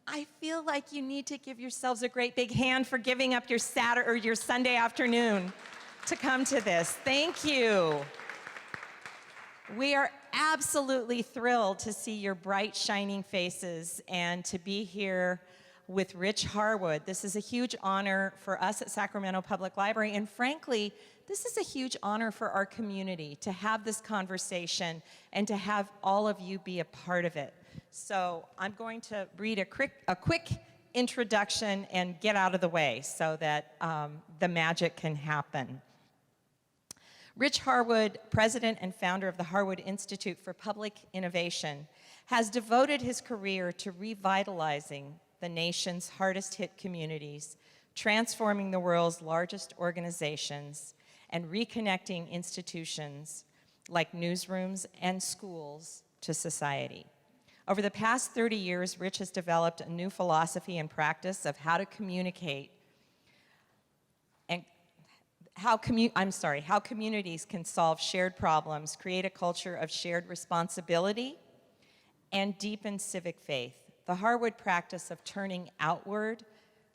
I feel like you need to give yourselves a great big hand for giving up your Saturday or your Sunday afternoon to come to this. Thank you. We are absolutely thrilled to see your bright, shining faces and to be here with Rich Harwood. This is a huge honor for us at Sacramento Public Library, and frankly, this is a huge honor for our community to have this conversation and to have all of you be a part of it. So I'm going to read a quick introduction and get out of the way so that the magic can happen. Rich Harwood, president and founder of the Harwood Institute for Public Innovation, has devoted his career to revitalizing the nation's hardest hit communities, transforming the world's largest organizations, and reconnecting institutions like newsrooms and schools to society. Over the past 30 years, Rich has developed a new philosophy and practice of how to communicate and how communities can solve shared problems, create a culture of shared responsibility, and deepen civic faith. The Harwood practice of turning outward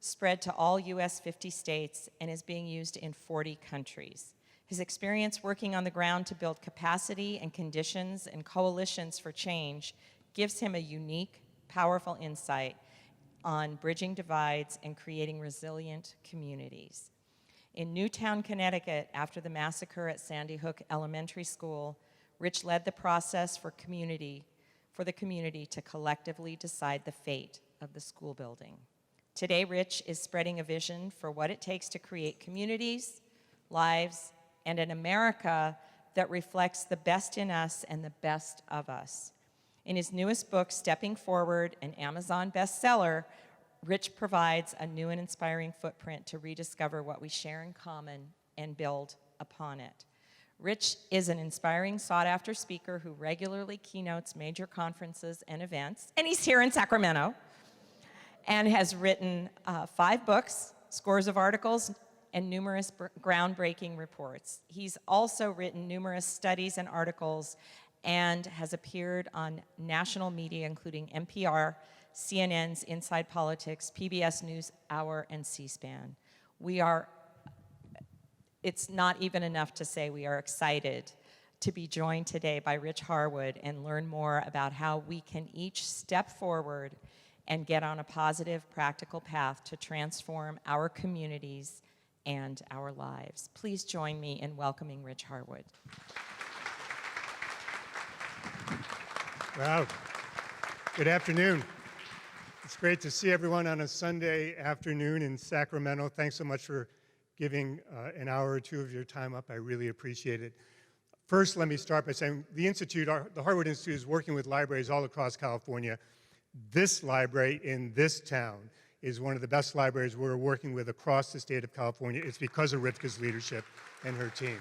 spread to all US 50 states and is being used in 40 countries. His experience working on the ground to build capacity and conditions and coalitions for change gives him a unique, powerful insight on bridging divides and creating resilient communities. In Newtown, Connecticut, after the massacre at Sandy Hook Elementary School, Rich led the process for the community to collectively decide the fate of the school building. Today, Rich is spreading a vision for what it takes to create communities, lives, and an America that reflects the best in us and the best of us. In his newest book, Stepping Forward, an Amazon bestseller, Rich provides a new and inspiring footprint to rediscover what we share in common and build upon it. Rich is an inspiring, sought-after speaker who regularly keynotes major conferences and events, and he's here in Sacramento, and has written 5 books, scores of articles, and numerous groundbreaking reports. He's also written numerous studies and articles and has appeared on national media, including NPR, CNN's Inside Politics, PBS NewsHour, and C-SPAN. It's not even enough to say we are excited to be joined today by Rich Harwood and learn more about how we can each step forward and get on a positive, practical path to transform our communities and our lives. Please join me in welcoming Rich Harwood. Wow. Good afternoon. It's great to see everyone on a Sunday afternoon in Sacramento. Thanks so much for giving an hour or two of your time up. I really appreciate it. First, let me start by saying the Institute, the Harwood Institute, is working with libraries all across California. This library in this town is one of the best libraries we're working with across the state of California. It's because of Rivka's leadership and her team.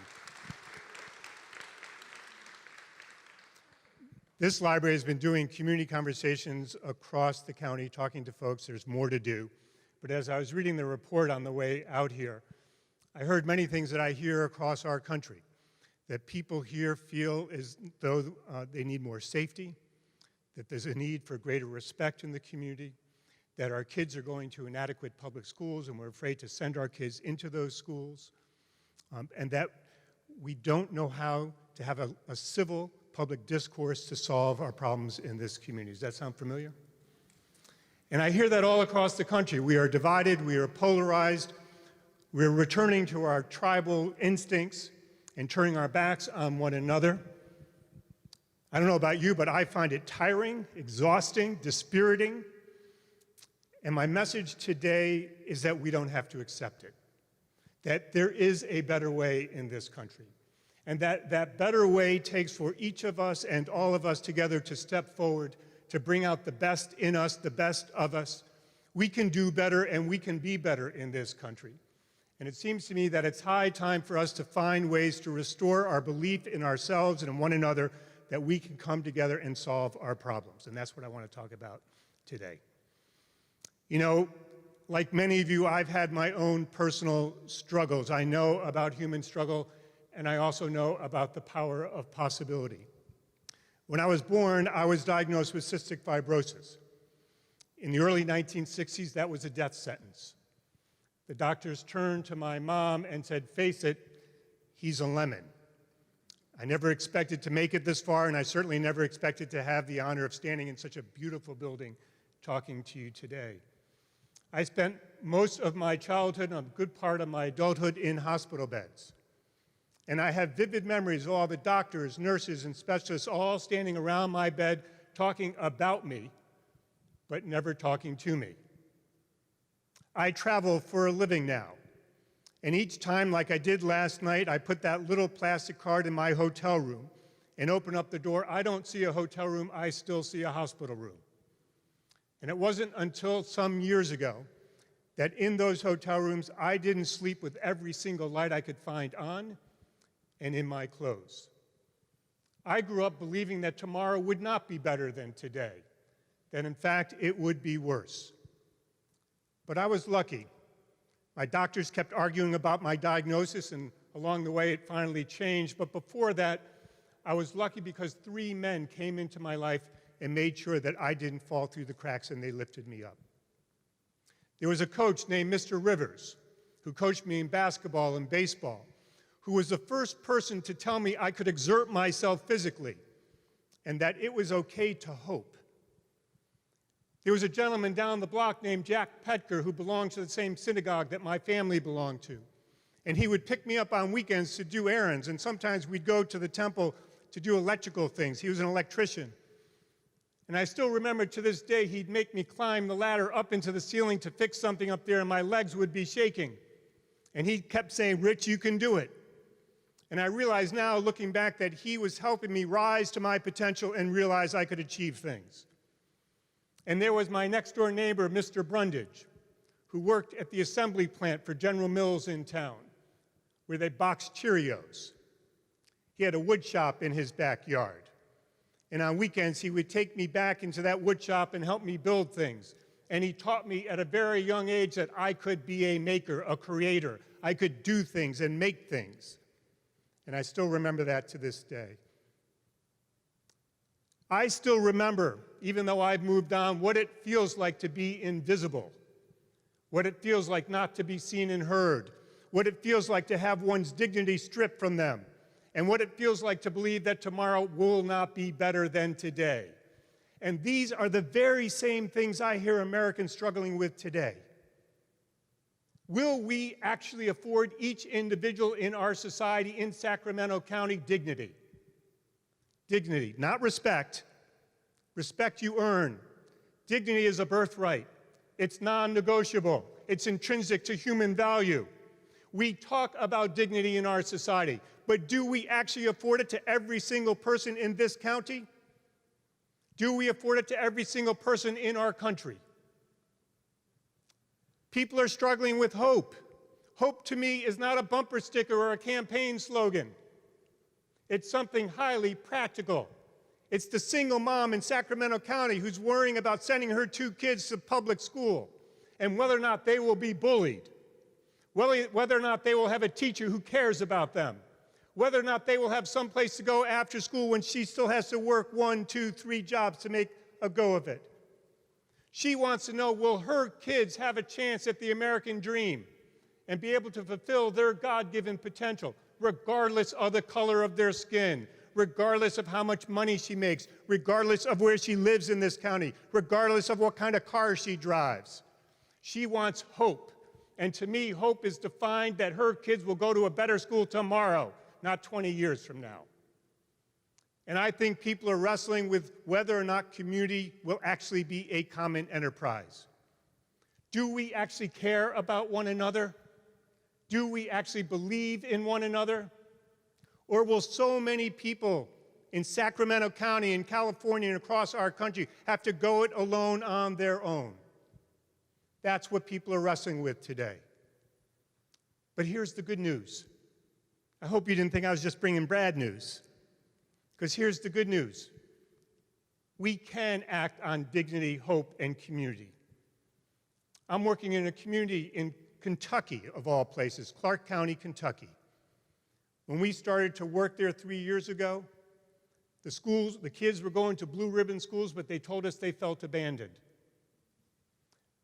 This library has been doing community conversations across the county, talking to folks. There's more to do. But as I was reading the report on the way out here, I heard many things that I hear across our country, that people here feel as though they need more safety, that there's a need for greater respect in the community, that our kids are going to inadequate public schools and we're afraid to send our kids into those schools, and that we don't know how to have a civil public discourse to solve our problems in this community. Does that sound familiar? And I hear that all across the country. We are divided, we are polarized, we're returning to our tribal instincts and turning our backs on one another. I don't know about you, but I find it tiring, exhausting, dispiriting. And my message today is that we don't have to accept it, that there is a better way in this country. And that better way takes for each of us and all of us together to step forward, to bring out the best in us, the best of us. We can do better and we can be better in this country. And it seems to me that it's high time for us to find ways to restore our belief in ourselves and in one another, that we can come together and solve our problems. And that's what I want to talk about today. You know, like many of you, I've had my own personal struggles. I know about human struggle, and I also know about the power of possibility. When I was born, I was diagnosed with cystic fibrosis. In the early 1960s, that was a death sentence. The doctors turned to my mom and said, "Face it, he's a lemon." I never expected to make it this far, and I certainly never expected to have the honor of standing in such a beautiful building talking to you today. I spent most of my childhood and a good part of my adulthood in hospital beds. And I have vivid memories of all the doctors, nurses, and specialists all standing around my bed talking about me, but never talking to me. I travel for a living now. And each time, like I did last night, I put that little plastic card in my hotel room and open up the door. I don't see a hotel room, I still see a hospital room. And it wasn't until some years ago that in those hotel rooms, I didn't sleep with every single light I could find on and in my clothes. I grew up believing that tomorrow would not be better than today, that in fact it would be worse. But I was lucky. My doctors kept arguing about my diagnosis, and along the way it finally changed. But before that, I was lucky because 3 men came into my life and made sure that I didn't fall through the cracks, and they lifted me up. There was a coach named Mr. Rivers who coached me in basketball and baseball, who was the first person to tell me I could exert myself physically and that it was okay to hope. There was a gentleman down the block named Jack Petker who belonged to the same synagogue that my family belonged to. And he would pick me up on weekends to do errands, and sometimes we'd go to the temple to do electrical things. He was an electrician. And I still remember to this day, he'd make me climb the ladder up into the ceiling to fix something up there, and my legs would be shaking. And he kept saying, "Rich, you can do it." And I realize now, looking back, that he was helping me rise to my potential and realize I could achieve things. And there was my next-door neighbor, Mr. Brundage, who worked at the assembly plant for General Mills in town, where they boxed Cheerios. He had a wood shop in his backyard. And on weekends, he would take me back into that wood shop and help me build things. And he taught me at a very young age that I could be a maker, a creator. I could do things and make things. And I still remember that to this day. I still remember, even though I've moved on, what it feels like to be invisible, what it feels like not to be seen and heard, what it feels like to have one's dignity stripped from them, and what it feels like to believe that tomorrow will not be better than today. And these are the very same things I hear Americans struggling with today. Will we actually afford each individual in our society in Sacramento County dignity? Dignity, not respect. Respect you earn. Dignity is a birthright. It's non-negotiable. It's intrinsic to human value. We talk about dignity in our society, but do we actually afford it to every single person in this county? Do we afford it to every single person in our country? People are struggling with hope. Hope to me is not a bumper sticker or a campaign slogan. It's something highly practical. It's the single mom in Sacramento County who's worrying about sending her 2 kids to public school and whether or not they will be bullied, whether or not they will have a teacher who cares about them, whether or not they will have some place to go after school when she still has to work 1, 2, 3 jobs to make a go of it. She wants to know, will her kids have a chance at the American dream and be able to fulfill their God-given potential, regardless of the color of their skin, regardless of how much money she makes, regardless of where she lives in this county, regardless of what kind of car she drives. She wants hope. And to me, hope is defined that her kids will go to a better school tomorrow, not 20 years from now. And I think people are wrestling with whether or not community will actually be a common enterprise. Do we actually care about one another? Do we actually believe in one another? Or will so many people in Sacramento County, in California, and across our country have to go it alone on their own? That's what people are wrestling with today. But here's the good news. I hope you didn't think I was just bringing bad news, because here's the good news. We can act on dignity, hope, and community. I'm working in a community in Kentucky, of all places, Clark County, Kentucky. When we started to work there 3 years ago, the kids were going to blue ribbon schools, but they told us they felt abandoned.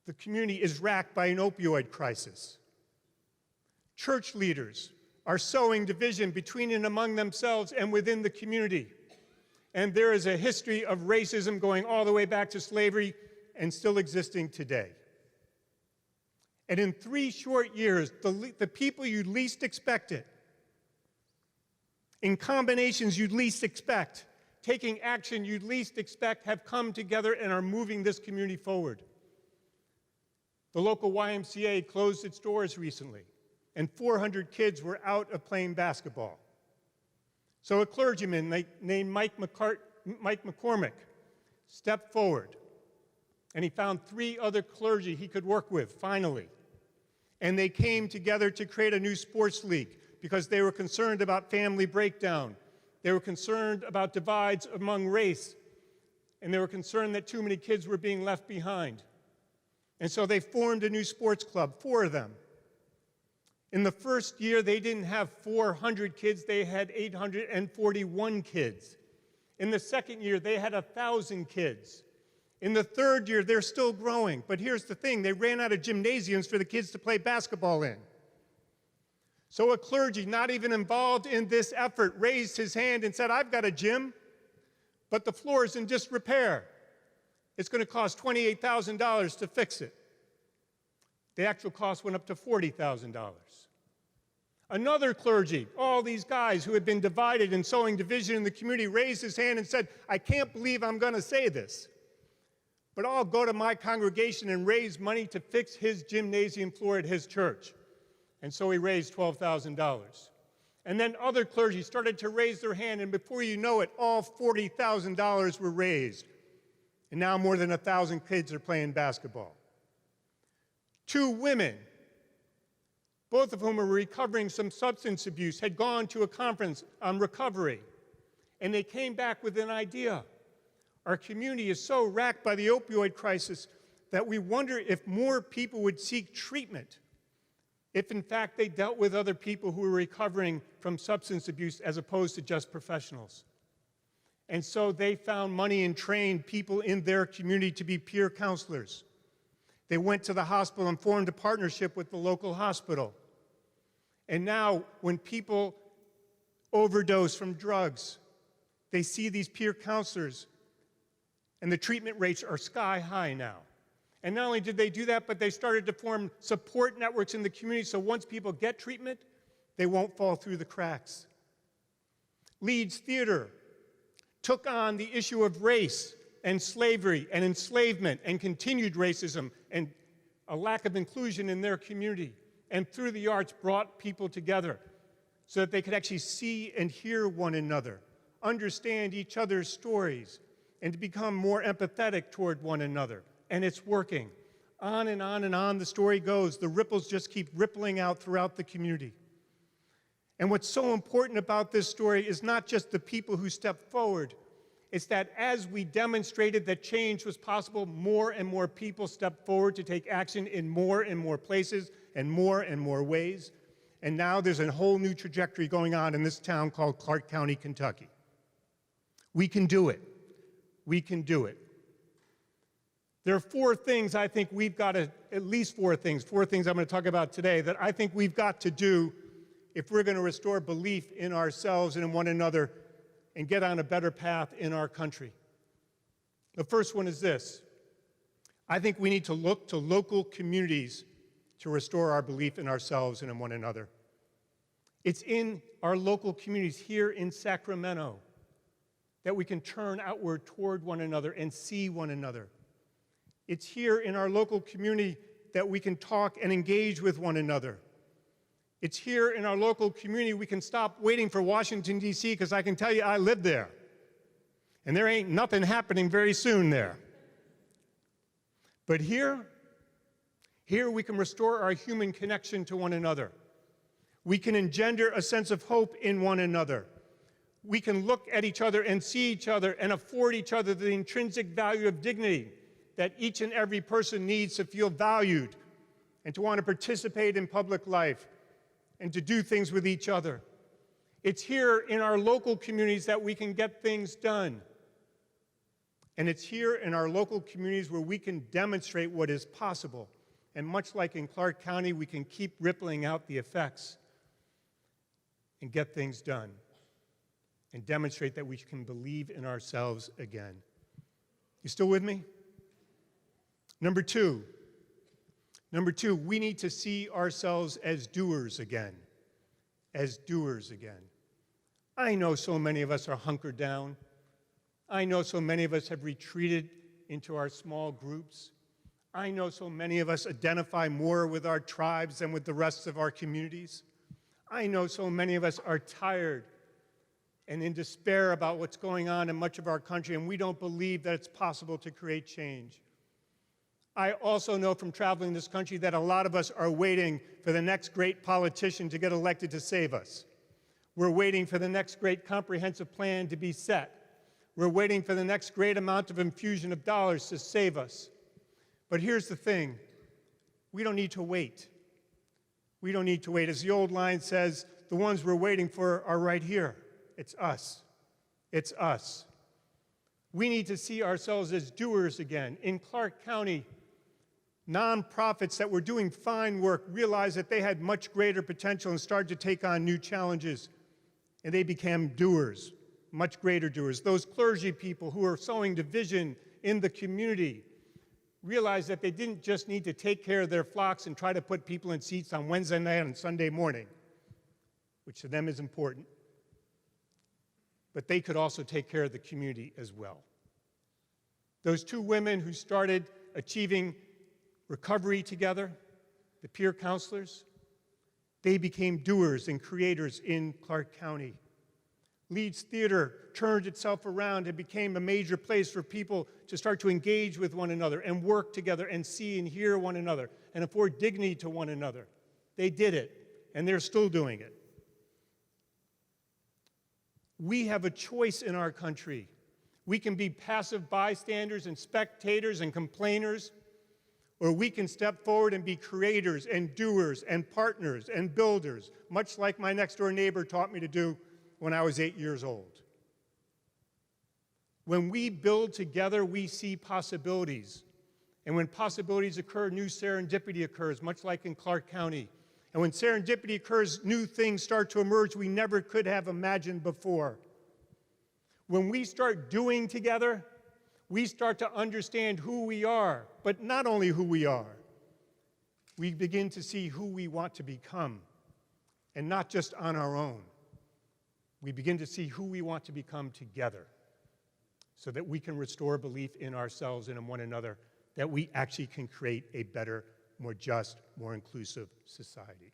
The community is racked by an opioid crisis. Church leaders are sowing division between and among themselves and within the community. And there is a history of racism going all the way back to slavery and still existing today. And in 3 short years, the people you least expected, in combinations you'd least expect, taking action you'd least expect, have come together and are moving this community forward. The local YMCA closed its doors recently, and 400 kids were out of playing basketball. So a clergyman named Mike McCormick stepped forward, and he found 3 other clergy he could work with, finally. And they came together to create a new sports league because they were concerned about family breakdown. They were concerned about divides among race, and they were concerned that too many kids were being left behind. And so they formed a new sports club, 4 of them. In the first year, they didn't have 400 kids, they had 841 kids. In the second year, they had 1,000 kids. In the third year, they're still growing. But here's the thing, they ran out of gymnasiums for the kids to play basketball in. So a clergy not even involved in this effort raised his hand and said, I've got a gym, but the floor is in disrepair. It's going to cost $28,000 to fix it. The actual cost went up to $40,000. Another clergy, all these guys who had been divided and sowing division in the community, raised his hand and said, I can't believe I'm going to say this, but I'll go to my congregation and raise money to fix his gymnasium floor at his church. And so he raised $12,000. And then other clergy started to raise their hand, and before you know it, all $40,000 were raised. And now more than 1,000 kids are playing basketball. 2 women, both of whom are recovering some substance abuse, had gone to a conference on recovery. And they came back with an idea. Our community is so racked by the opioid crisis that we wonder if more people would seek treatment if in fact they dealt with other people who were recovering from substance abuse as opposed to just professionals. And so they found money and trained people in their community to be peer counselors. They went to the hospital and formed a partnership with the local hospital. And now when people overdose from drugs, they see these peer counselors, and the treatment rates are sky high now. And not only did they do that, but they started to form support networks in the community so once people get treatment, they won't fall through the cracks. Leeds Theater took on the issue of race and slavery and enslavement and continued racism and a lack of inclusion in their community, and through the arts brought people together so that they could actually see and hear one another, understand each other's stories, and to become more empathetic toward one another. And it's working. On and on and on the story goes. The ripples just keep rippling out throughout the community. And what's so important about this story is not just the people who stepped forward. It's that as we demonstrated that change was possible, more and more people stepped forward to take action in more and more places and more ways. And now there's a whole new trajectory going on in this town called Clark County, Kentucky. We can do it. We can do it. There are 4 things I think we've got to, at least 4 things I'm going to talk about today that I think we've got to do if we're going to restore belief in ourselves and in one another and get on a better path in our country. The first one is this. I think we need to look to local communities to restore our belief in ourselves and in one another. It's in our local communities here in Sacramento that we can turn outward toward one another and see one another. It's here in our local community that we can talk and engage with one another. It's here in our local community we can stop waiting for Washington, D.C., because I can tell you I live there. And there ain't nothing happening very soon there. But here we can restore our human connection to one another. We can engender a sense of hope in one another. We can look at each other and see each other and afford each other the intrinsic value of dignity that each and every person needs to feel valued and to want to participate in public life and to do things with each other. It's here in our local communities that we can get things done. And it's here in our local communities where we can demonstrate what is possible. And much like in Clark County, we can keep rippling out the effects and get things done and demonstrate that we can believe in ourselves again. You still with me? Number two, we need to see ourselves as doers again. As doers again. I know so many of us are hunkered down. I know so many of us have retreated into our small groups. I know so many of us identify more with our tribes than with the rest of our communities. I know so many of us are tired and in despair about what's going on in much of our country, and we don't believe that it's possible to create change. I also know from traveling this country that a lot of us are waiting for the next great politician to get elected to save us. We're waiting for the next great comprehensive plan to be set. We're waiting for the next great amount of infusion of dollars to save us. But here's the thing, we don't need to wait. We don't need to wait. As the old line says, the ones we're waiting for are right here. It's us. It's us. We need to see ourselves as doers again. In Clark County, nonprofits that were doing fine work realized that they had much greater potential and started to take on new challenges. And they became doers, much greater doers. Those clergy people who are sowing division in the community realized that they didn't just need to take care of their flocks and try to put people in seats on Wednesday night and Sunday morning, which to them is important, but they could also take care of the community as well. Those two women who started achieving recovery together, the peer counselors, they became doers and creators in Clark County. Leeds Theater turned itself around and became a major place for people to start to engage with one another and work together and see and hear one another and afford dignity to one another. They did it, and they're still doing it. We have a choice in our country. We can be passive bystanders and spectators and complainers, or we can step forward and be creators and doers and partners and builders, much like my next-door neighbor taught me to do when I was 8 years old. When we build together, we see possibilities. And when possibilities occur, new serendipity occurs, much like in Clark County. And when serendipity occurs, new things start to emerge we never could have imagined before. When we start doing together, we start to understand who we are, but not only who we are. We begin to see who we want to become, and not just on our own. We begin to see who we want to become together so that we can restore belief in ourselves and in one another, that we actually can create a better, more just, more inclusive society.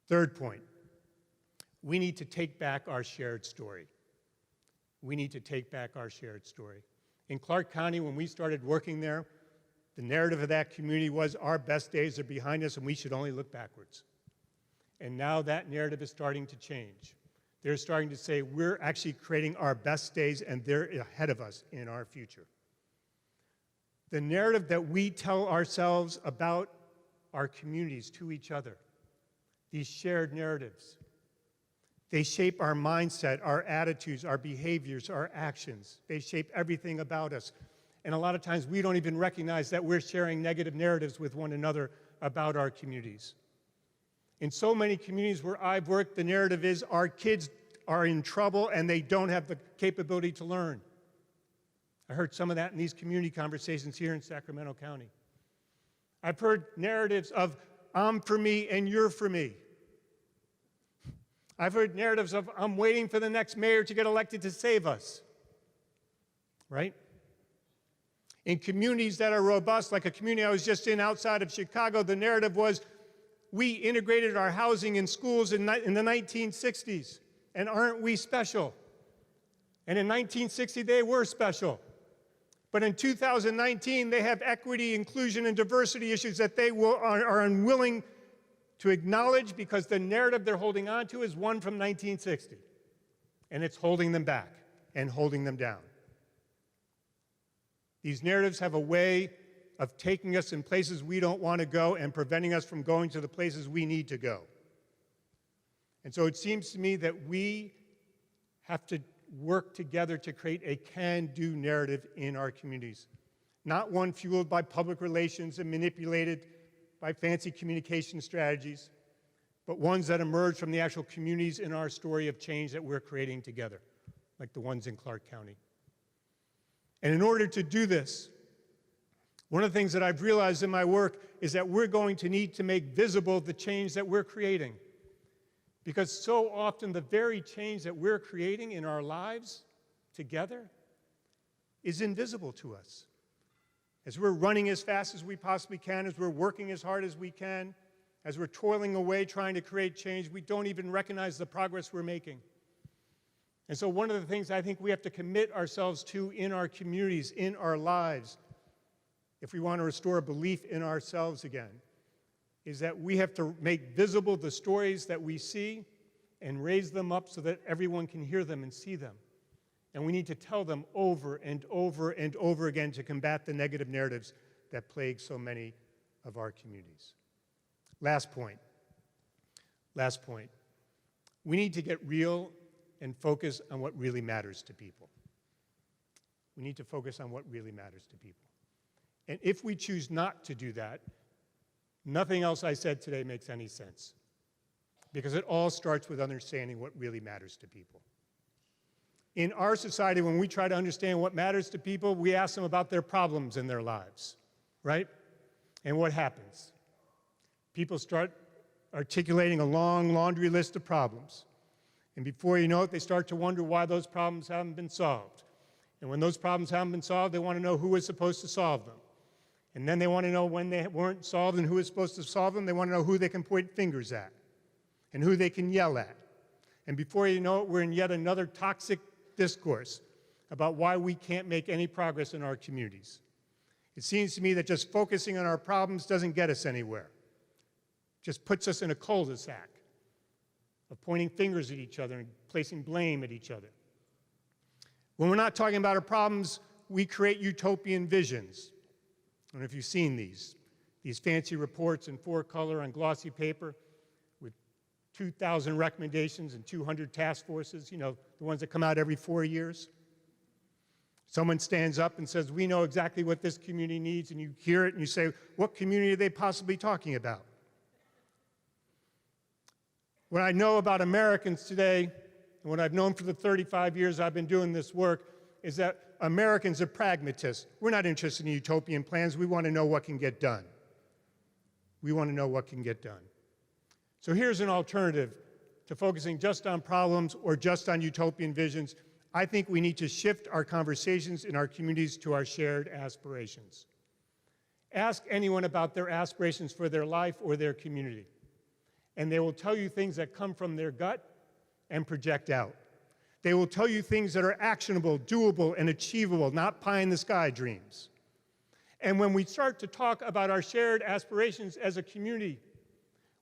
Third point, we need to take back our shared story. We need to take back our shared story. In Clark County, when we started working there, the narrative of that community was our best days are behind us and we should only look backwards. And now that narrative is starting to change. They're starting to say we're actually creating our best days and they're ahead of us in our future. The narrative that we tell ourselves about our communities to each other, these shared narratives, they shape our mindset, our attitudes, our behaviors, our actions. They shape everything about us. And a lot of times we don't even recognize that we're sharing negative narratives with one another about our communities. In so many communities where I've worked, the narrative is our kids are in trouble and they don't have the capability to learn. I heard some of that in these community conversations here in Sacramento County. I've heard narratives of I'm for me and you're for me. I've heard narratives of I'm waiting for the next mayor to get elected to save us, right? In communities that are robust, like a community I was just in outside of Chicago, the narrative was we integrated our housing and schools in the 1960s, and aren't we special? And in 1960, they were special. But in 2019, they have equity, inclusion, and diversity issues that they are unwilling to acknowledge because the narrative they're holding on to is one from 1960. And it's holding them back and holding them down. These narratives have a way of taking us in places we don't want to go and preventing us from going to the places we need to go. And so it seems to me that we have to work together to create a can-do narrative in our communities. Not one fueled by public relations and manipulated by fancy communication strategies, but ones that emerge from the actual communities in our story of change that we're creating together, like the ones in Clark County. And in order to do this, one of the things that I've realized in my work is that we're going to need to make visible the change that we're creating. Because so often the very change that we're creating in our lives together is invisible to us. As we're running as fast as we possibly can, as we're working as hard as we can, as we're toiling away trying to create change, we don't even recognize the progress we're making. And so one of the things I think we have to commit ourselves to in our communities, in our lives, if we want to restore belief in ourselves again, is that we have to make visible the stories that we see and raise them up so that everyone can hear them and see them. And we need to tell them over and over and over again to combat the negative narratives that plague so many of our communities. Last point. We need to get real and focus on what really matters to people. We need to focus on what really matters to people. And if we choose not to do that, nothing else I said today makes any sense. Because it all starts with understanding what really matters to people. In our society, when we try to understand what matters to people, we ask them about their problems in their lives, right? And what happens? People start articulating a long laundry list of problems. And before you know it, they start to wonder why those problems haven't been solved. And when those problems haven't been solved, they want to know who is supposed to solve them. And then they want to know when they weren't solved and who is supposed to solve them. They want to know who they can point fingers at and who they can yell at. And before you know it, we're in yet another toxic discourse about why we can't make any progress in our communities. It seems to me that just focusing on our problems doesn't get us anywhere. It just puts us in a cul-de-sac of pointing fingers at each other and placing blame at each other. When we're not talking about our problems, we create utopian visions. I don't know if you've seen these fancy reports in 4-color on glossy paper with 2,000 recommendations and 200 task forces, the ones that come out every 4 years. Someone stands up and says, we know exactly what this community needs, and you hear it and you say, what community are they possibly talking about? What I know about Americans today, and what I've known for the 35 years I've been doing this work, is that Americans are pragmatists. We're not interested in utopian plans. We want to know what can get done. We want to know what can get done. So here's an alternative to focusing just on problems or just on utopian visions. I think we need to shift our conversations in our communities to our shared aspirations. Ask anyone about their aspirations for their life or their community, and they will tell you things that come from their gut and project out. They will tell you things that are actionable, doable, and achievable, not pie-in-the-sky dreams. And when we start to talk about our shared aspirations as a community,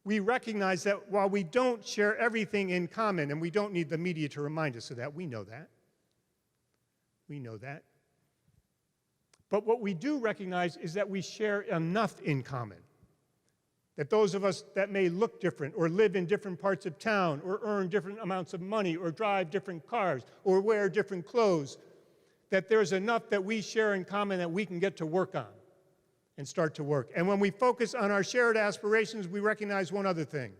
we recognize that while we don't share everything in common, and we don't need the media to remind us of that, we know that. We know that. But what we do recognize is that we share enough in common. That those of us that may look different or live in different parts of town or earn different amounts of money or drive different cars or wear different clothes, that there's enough that we share in common that we can get to work on and start to work. And when we focus on our shared aspirations, we recognize one other thing,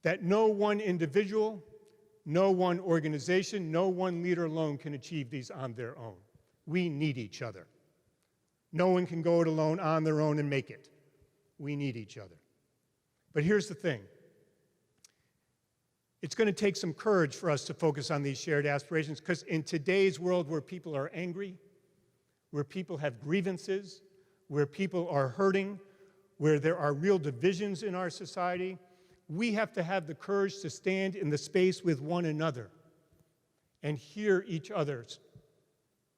that no one individual, no one organization, no one leader alone can achieve these on their own. We need each other. No one can go it alone on their own and make it. We need each other. But here's the thing. It's going to take some courage for us to focus on these shared aspirations, because in today's world where people are angry, where people have grievances, where people are hurting, where there are real divisions in our society, we have to have the courage to stand in the space with one another and hear each other's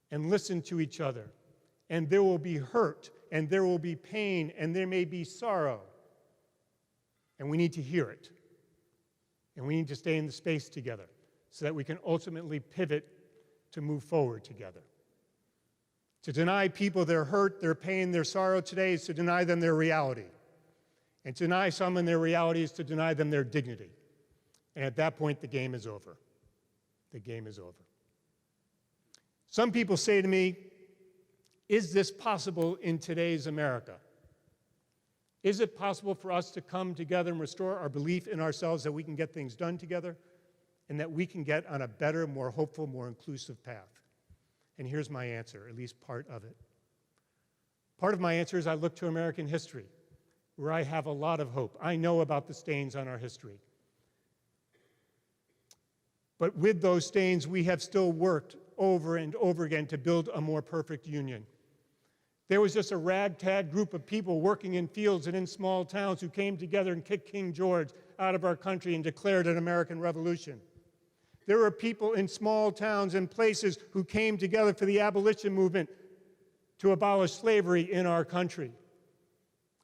and listen to each other. And there will be hurt, and there will be pain, and there may be sorrow. And we need to hear it. And we need to stay in the space together so that we can ultimately pivot to move forward together. To deny people their hurt, their pain, their sorrow today is to deny them their reality. And to deny someone their reality is to deny them their dignity. And at that point, the game is over. the game is over. Some people say to me, is this possible in today's America? Is it possible for us to come together and restore our belief in ourselves that we can get things done together and that we can get on a better, more hopeful, more inclusive path? And here's my answer, at least part of it. Part of my answer is I look to American history, where I have a lot of hope. I know about the stains on our history. But with those stains, we have still worked over and over again to build a more perfect union. There was just a ragtag group of people working in fields and in small towns who came together and kicked King George out of our country and declared an American Revolution. There were people in small towns and places who came together for the abolition movement to abolish slavery in our country.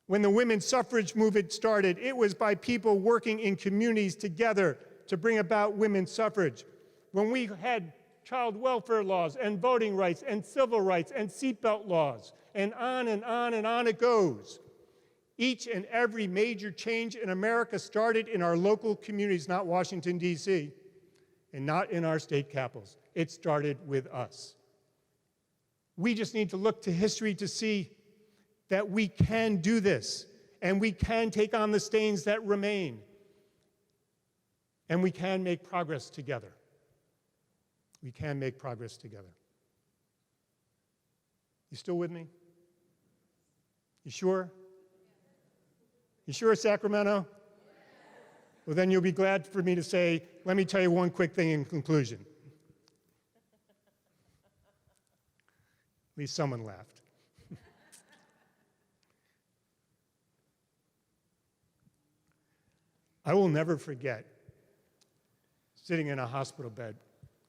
When the women's suffrage movement started, it was by people working in communities together to bring about women's suffrage. When we had child welfare laws and voting rights and civil rights and seatbelt laws, and on and on and on it goes. Each and every major change in America started in our local communities, not Washington, D.C., and not in our state capitals. It started with us. We just need to look to history to see that we can do this, and we can take on the stains that remain, and we can make progress together. We can make progress together. You still with me? You sure? You sure, Sacramento? Well, then you'll be glad for me to say, let me tell you one quick thing in conclusion. At least someone laughed. I will never forget sitting in a hospital bed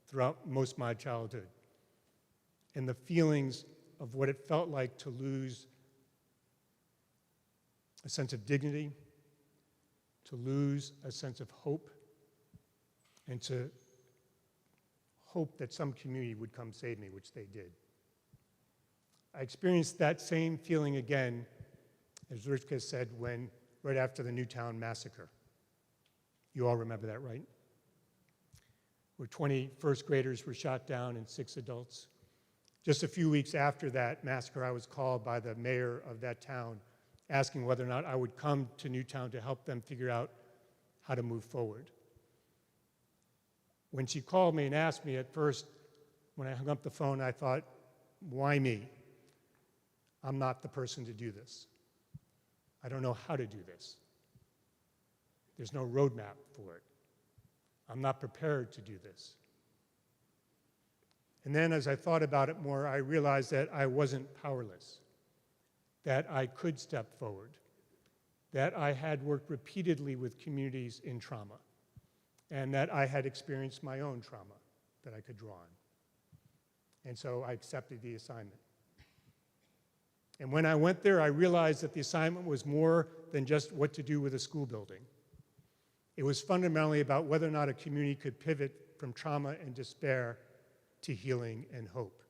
throughout most of my childhood and the feelings of what it felt like to lose a sense of dignity, to lose a sense of hope, and to hope that some community would come save me, which they did. I experienced that same feeling again, as Rishka said, right after the Newtown massacre. You all remember that, right? Where 20 first graders were shot down and 6 adults. Just a few weeks after that massacre, I was called by the mayor of that town asking whether or not I would come to Newtown to help them figure out how to move forward. When she called me and asked me at first, when I hung up the phone, I thought, why me? I'm not the person to do this. I don't know how to do this. There's no roadmap for it. I'm not prepared to do this. And then as I thought about it more, I realized that I wasn't powerless, that I could step forward, that I had worked repeatedly with communities in trauma, and that I had experienced my own trauma that I could draw on. And so I accepted the assignment. And when I went there, I realized that the assignment was more than just what to do with a school building. It was fundamentally about whether or not a community could pivot from trauma and despair to healing and hope.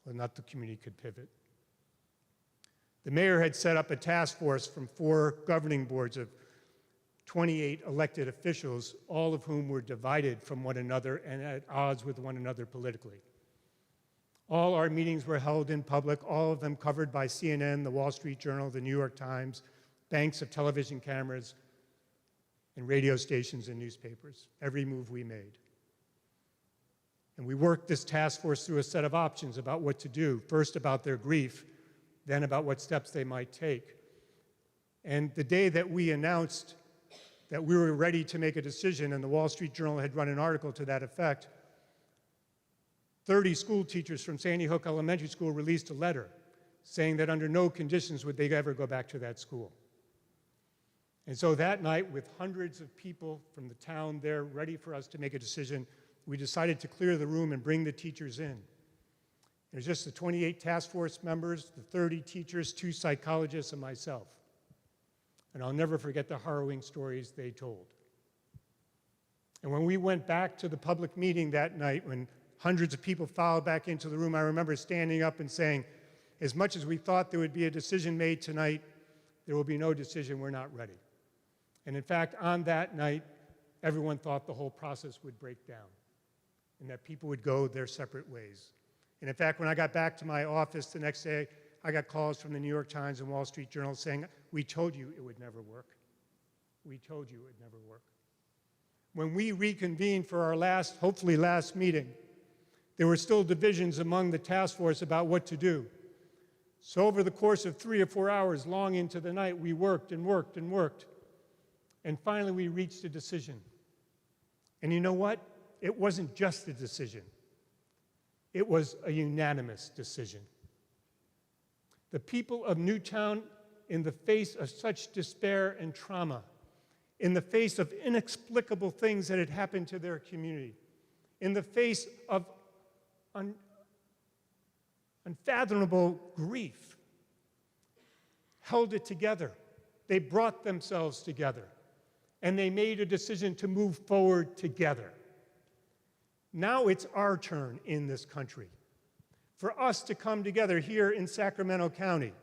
Whether or not the community could pivot. The mayor had set up a task force from 4 governing boards of 28 elected officials, all of whom were divided from one another and at odds with one another politically. All our meetings were held in public, all of them covered by CNN, the Wall Street Journal, the New York Times, banks of television cameras, and radio stations and newspapers, every move we made. And we worked this task force through a set of options about what to do, first about their grief, then about what steps they might take. And the day that we announced that we were ready to make a decision, and the Wall Street Journal had run an article to that effect, 30 school teachers from Sandy Hook Elementary School released a letter saying that under no conditions would they ever go back to that school. And so that night, with hundreds of people from the town there ready for us to make a decision, we decided to clear the room and bring the teachers in. It was just the 28 task force members, the 30 teachers, 2 psychologists, and myself. And I'll never forget the harrowing stories they told. And when we went back to the public meeting that night, when hundreds of people filed back into the room, I remember standing up and saying, as much as we thought there would be a decision made tonight, there will be no decision, we're not ready. And in fact, on that night, everyone thought the whole process would break down and that people would go their separate ways. And in fact, when I got back to my office the next day, I got calls from the New York Times and Wall Street Journal saying, we told you it would never work. We told you it would never work. When we reconvened for our last, hopefully last meeting, there were still divisions among the task force about what to do. So over the course of 3 or 4 hours, long into the night, we worked and worked and worked. And finally, we reached a decision. And you know what? It wasn't just a decision. It was a unanimous decision. The people of Newtown, in the face of such despair and trauma, in the face of inexplicable things that had happened to their community, in the face of unfathomable grief, held it together. They brought themselves together, and they made a decision to move forward together. Now it's our turn in this country for us to come together here in Sacramento County,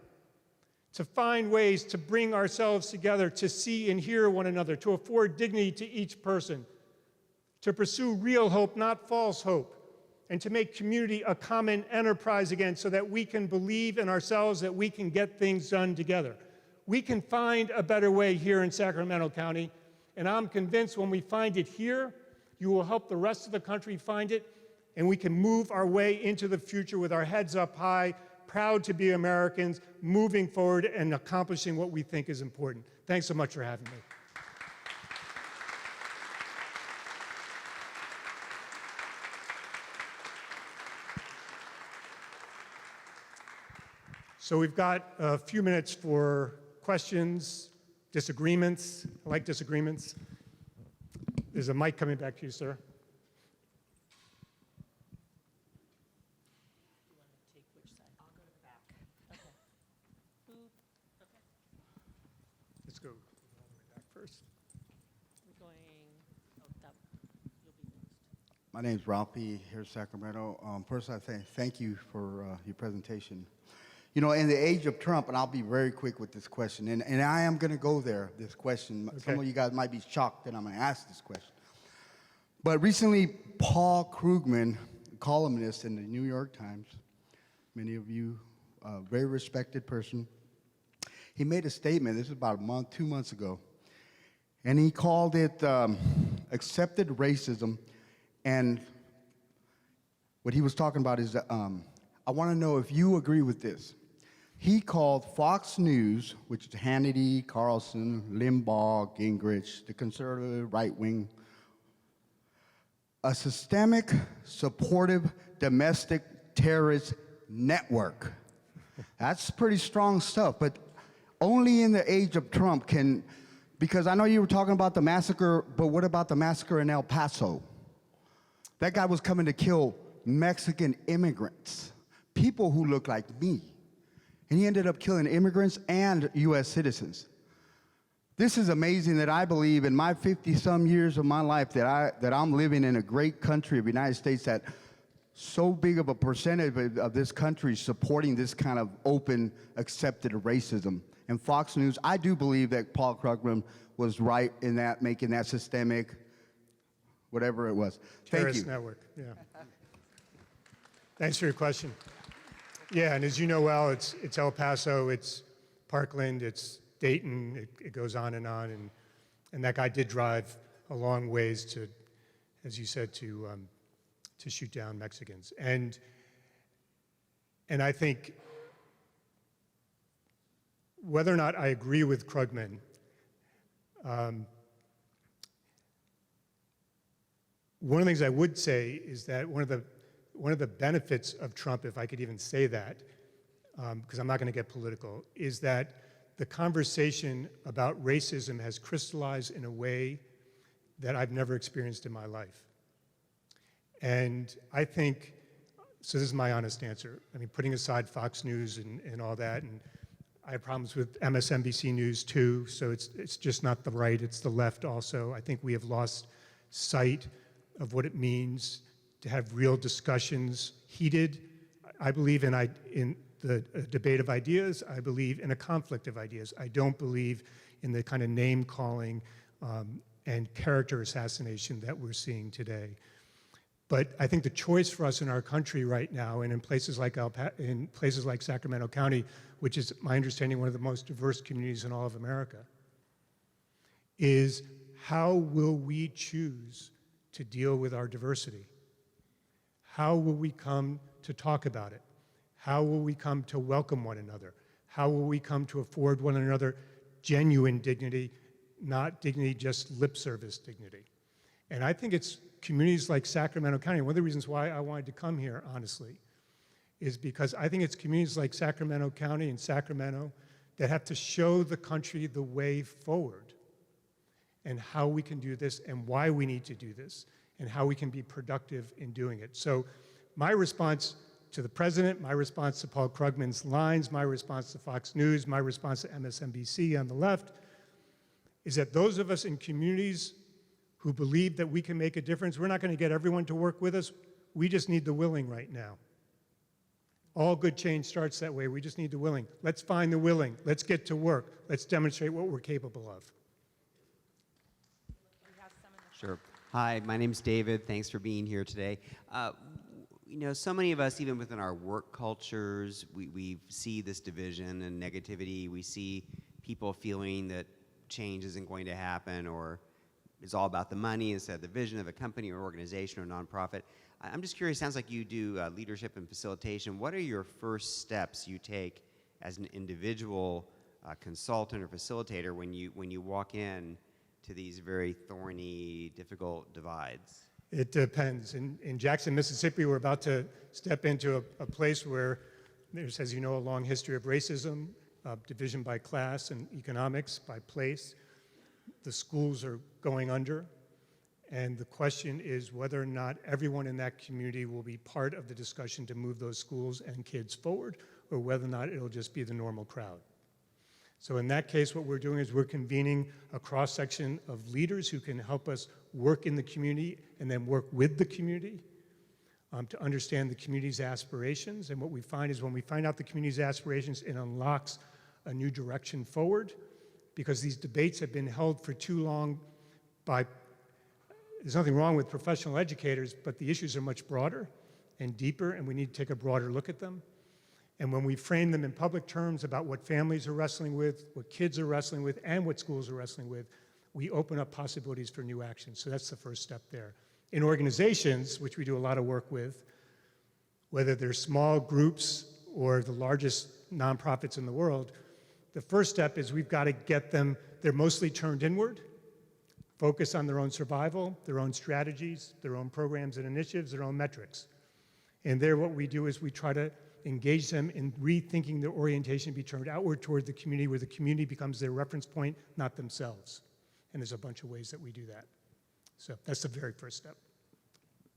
to find ways to bring ourselves together, to see and hear one another, to afford dignity to each person, to pursue real hope, not false hope, and to make community a common enterprise again so that we can believe in ourselves, that we can get things done together. We can find a better way here in Sacramento County, and I'm convinced when we find it here, you will help the rest of the country find it, and we can move our way into the future with our heads up high, proud to be Americans, moving forward and accomplishing what we think is important. Thanks so much for having me. So we've got a few minutes for questions, disagreements. I like disagreements. There's a mic coming back to you, sir. You want to take which side? I'll go to the back. Okay. Okay. Let's go all the way back first. We're going, you'll be next. My name's Ralphie here in Sacramento. First, I thank you for your presentation. You know, in the age of Trump, and I'll be very quick with this question, and I am going to go there, this question. Okay. Some of you guys might be shocked that I'm going to ask this question. But recently, Paul Krugman, columnist in the New York Times, many of you, a very respected person, he made a statement, this is about a month, 2 months ago, and he called it accepted racism, and what he was talking about is, I want to know if you agree with this. He called Fox News, which is Hannity, Carlson, Limbaugh, Gingrich, the conservative right wing, a systemic, supportive, domestic terrorist network. That's pretty strong stuff, but only in the age of Trump can, because I know you were talking about the massacre, but what about the massacre in El Paso? That guy was coming to kill Mexican immigrants, people who look like me. And he ended up killing immigrants and U.S. citizens. This is amazing that I believe in my 50-some years of my life that I'm living in a great country of the United States, that so big of a percentage of this country is supporting this kind of open, accepted racism. And Fox News, I do believe that Paul Krugman was right in that, making that systemic, whatever it was. Terrorist Thank you. network, yeah. Thanks for your question. Yeah, and as you know well, it's El Paso, it's Parkland, it's Dayton, it goes on, and that guy did drive a long ways to, as you said, to shoot down Mexicans. And I think whether or not I agree with Krugman, one of the things I would say is that one of the benefits of Trump, if I could even say that, because I'm not going to get political, is that the conversation about racism has crystallized in a way that I've never experienced in my life. And I think, so this is my honest answer, I mean, putting aside Fox News and all that, and I have problems with MSNBC News too, so it's just not the right, it's the left also. I think we have lost sight of what it means to have real discussions, heated. I believe in the debate of ideas. I believe in a conflict of ideas. I don't believe in the kind of name calling and character assassination that we're seeing today. But I think the choice for us in our country right now, and in places like Sacramento County, which is, my understanding, one of the most diverse communities in all of America, is how will we choose to deal with our diversity? How will we come to talk about it? How will we come to welcome one another? How will we come to afford one another genuine dignity, not dignity, just lip service dignity? And I think it's communities like Sacramento County. One of the reasons why I wanted to come here, honestly, is because I think it's communities like Sacramento County and Sacramento that have to show the country the way forward and how we can do this and why we need to do this and how we can be productive in doing it. So my response to the president, my response to Paul Krugman's lines, my response to Fox News, my response to MSNBC on the left is that those of us in communities who believe that we can make a difference, we're not going to get everyone to work with us. We just need the willing right now. All good change starts that way. We just need the willing. Let's find the willing. Let's get to work. Let's demonstrate what we're capable of. Sure. Hi, my name's David. Thanks for being here today. You know, so many of us, even within our work cultures, we see this division and negativity. We see people feeling that change isn't going to happen, or it's all about the money instead of the vision of a company or organization or nonprofit. I'm just curious, sounds like you do leadership and facilitation. What are your first steps you take as an individual consultant or facilitator when you walk in to these very thorny, difficult divides? It depends. In Jackson, Mississippi, we're about to step into a place where there's, as you know, a long history of racism, division by class and economics, by place. The schools are going under, and the question is whether or not everyone in that community will be part of the discussion to move those schools and kids forward, or whether or not it'll just be the normal crowd. So in that case, what we're doing is we're convening a cross-section of leaders who can help us work in the community and then work with the community to understand the community's aspirations. And what we find is when we find out the community's aspirations, it unlocks a new direction forward, because these debates have been held for too long by, there's nothing wrong with professional educators, but the issues are much broader and deeper, and we need to take a broader look at them. And when we frame them in public terms about what families are wrestling with, what kids are wrestling with, and what schools are wrestling with, we open up possibilities for new action. So that's the first step there. In organizations, which we do a lot of work with, whether they're small groups or the largest nonprofits in the world, the first step is we've got to get them, they're mostly turned inward, focus on their own survival, their own strategies, their own programs and initiatives, their own metrics. And there what we do is we try to engage them in rethinking their orientation, be turned outward toward the community, where the community becomes their reference point, not themselves. And there's a bunch of ways that we do that. So that's the very first step.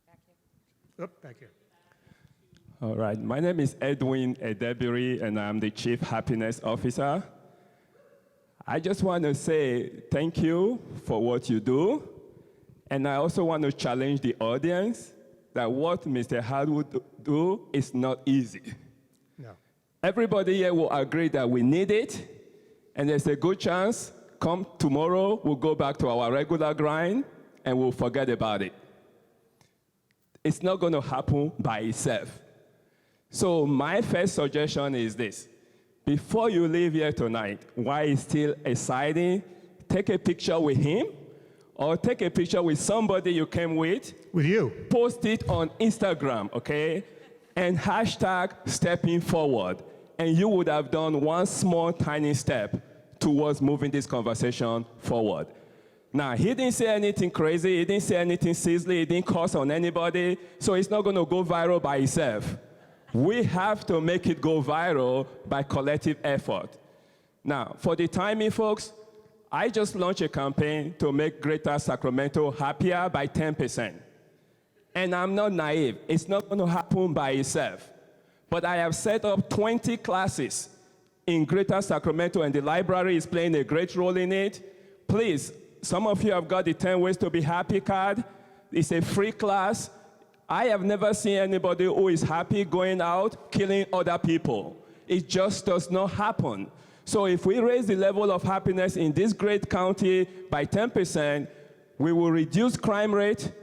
Back here. Oh, back here. All right, my name is Edwin Edebiri, and I'm the Chief Happiness Officer. I just want to say thank you for what you do, and I also want to challenge the audience that what Mr. Harwood do is not easy. No. Everybody here will agree that we need it, and there's a good chance, come tomorrow, we'll go back to our regular grind, and we'll forget about it. It's not going to happen by itself. So my first suggestion is this. Before you leave here tonight, while it's still exciting, take a picture with him, or take a picture with somebody you came with. With you. Post it on Instagram, okay? And hashtag stepping forward. And you would have done one small, tiny step towards moving this conversation forward. Now, he didn't say anything crazy. He didn't say anything silly. He didn't curse on anybody. So it's not going to go viral by itself. We have to make it go viral by collective effort. Now, for the timing, folks, I just launched a campaign to make Greater Sacramento happier by 10%. And I'm not naive. It's not going to happen by itself. But I have set up 20 classes in Greater Sacramento, and the library is playing a great role in it. Please, some of you have got the 10 Ways to Be Happy card. It's a free class. I have never seen anybody who is happy going out killing other people. It just does not happen. So if we raise the level of happiness in this great county by 10%, we will reduce crime rate,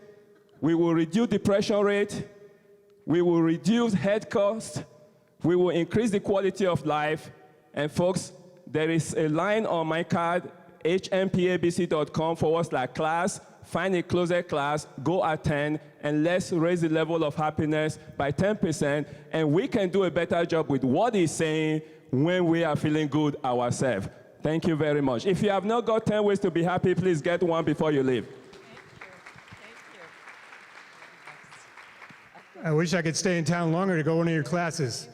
we will reduce depression rate, we will reduce health costs, we will increase the quality of life, and folks, there is a line on my card, hmpabc.com/class, find a closet class, go attend, and let's raise the level of happiness by 10%, and we can do a better job with what he's saying when we are feeling good ourselves. Thank you very much. If you have not got 10 ways to be happy, please get one before you leave. I wish I could stay in town longer to go to one of your classes.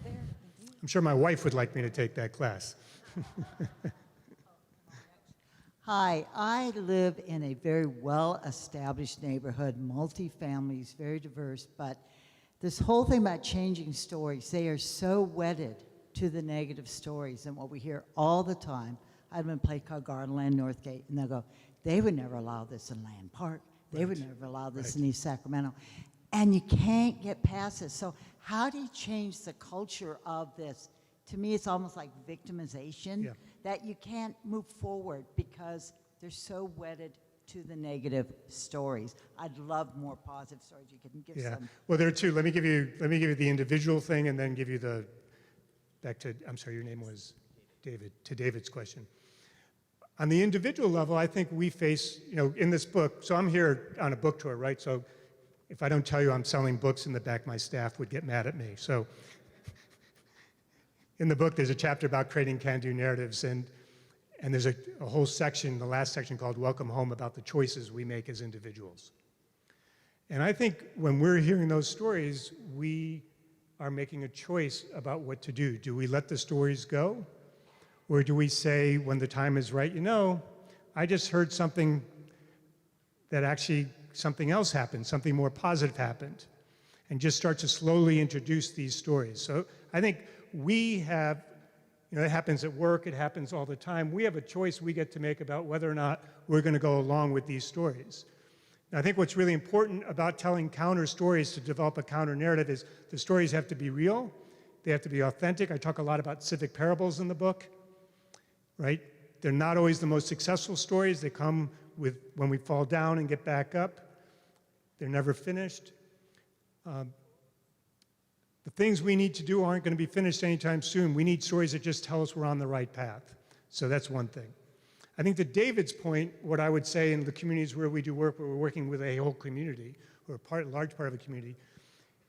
I'm sure my wife would like me to take that class. Hi, I live in a very well-established neighborhood, multi-families, very diverse, but this whole thing about changing stories, they are so wedded to the negative stories and what we hear all the time. I live in a place called Gardenland, Northgate, and they'll go, they would never allow this in Land Park. They would never allow this in East Sacramento. And you can't get past this. So how do you change the culture of this? To me, it's almost like victimization, that you can't move forward because they're so wedded to the negative stories. I'd love more positive stories. You can give some. Well, there are two. Let me give you the individual thing and then give you the, back to, I'm sorry, your name was David, to David's question. On the individual level, I think we face, in this book, so I'm here on a book tour, right? So if I don't tell you I'm selling books in the back, my staff would get mad at me. So in the book, there's a chapter about creating can-do narratives, and there's a whole section, the last section called Welcome Home, about the choices we make as individuals. And I think when we're hearing those stories, we are making a choice about what to do. Do we let the stories go? Or do we say, when the time is right, I just heard something that actually something else happened, something more positive happened, and just start to slowly introduce these stories. So I think we have, it happens at work, it happens all the time. We have a choice we get to make about whether or not we're going to go along with these stories. And I think what's really important about telling counter stories to develop a counter narrative is the stories have to be real, they have to be authentic. I talk a lot about civic parables in the book, right? They're not always the most successful stories. They come with when we fall down and get back up. They're never finished. The things we need to do aren't going to be finished anytime soon. We need stories that just tell us we're on the right path. So that's one thing. I think to David's point, what I would say in the communities where we do work, where we're working with a whole community, or a large part of a community,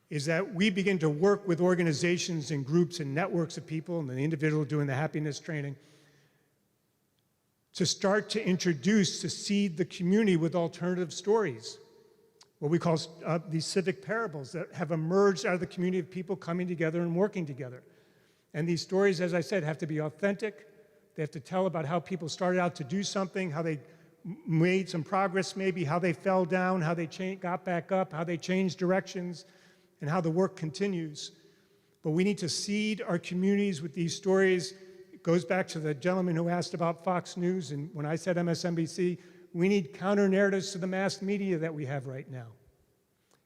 is that we begin to work with organizations and groups and networks of people, and the individual doing the happiness training, to start to introduce, to seed the community with alternative stories. What we call these civic parables that have emerged out of the community of people coming together and working together. And these stories, as I said, have to be authentic. They have to tell about how people started out to do something, how they made some progress maybe, how they fell down, how they got back up, how they changed directions, and how the work continues. But we need to seed our communities with these stories. It goes back to the gentleman who asked about Fox News, and when I said MSNBC, we need counter-narratives to the mass media that we have right now.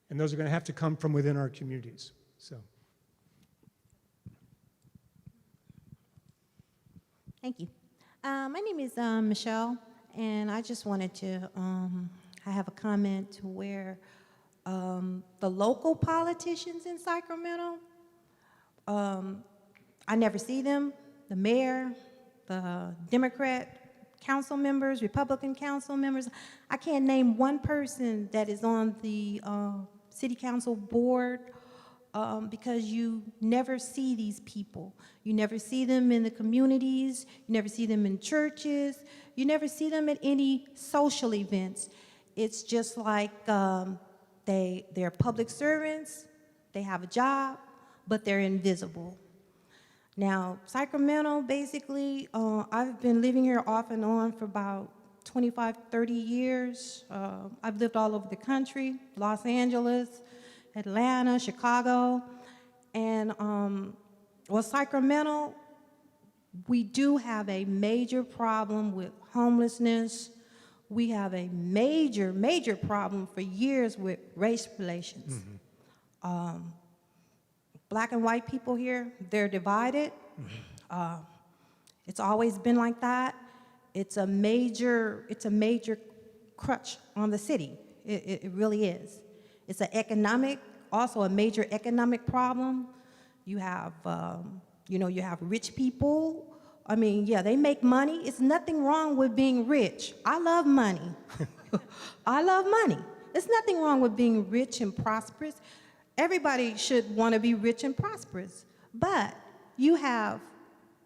And those are going to have to come from within our communities. So. Thank you. My name is Michelle, and I just wanted to, I have a comment to where the local politicians in Sacramento, I never see them, the mayor, the Democrat council members, Republican council members. I can't name one person that is on the city council board because you never see these people. You never see them in the communities, you never see them in churches, you never see them at any social events. It's just like they're public servants, they have a job, but they're invisible. Now, Sacramento, basically, I've been living here off and on for about 25, 30 years. I've lived all over the country, Los Angeles, Atlanta, Chicago. And, well, Sacramento, we do have a major problem with homelessness. We have a major, major problem for years with race relations. Mm-hmm. Black and white people here, they're divided. It's always been like that. It's a major crutch on the city. It really is. It's also a major economic problem. You have, you have rich people. I mean, yeah, they make money. It's nothing wrong with being rich. I love money. I love money. There's nothing wrong with being rich and prosperous. Everybody should want to be rich and prosperous. But you have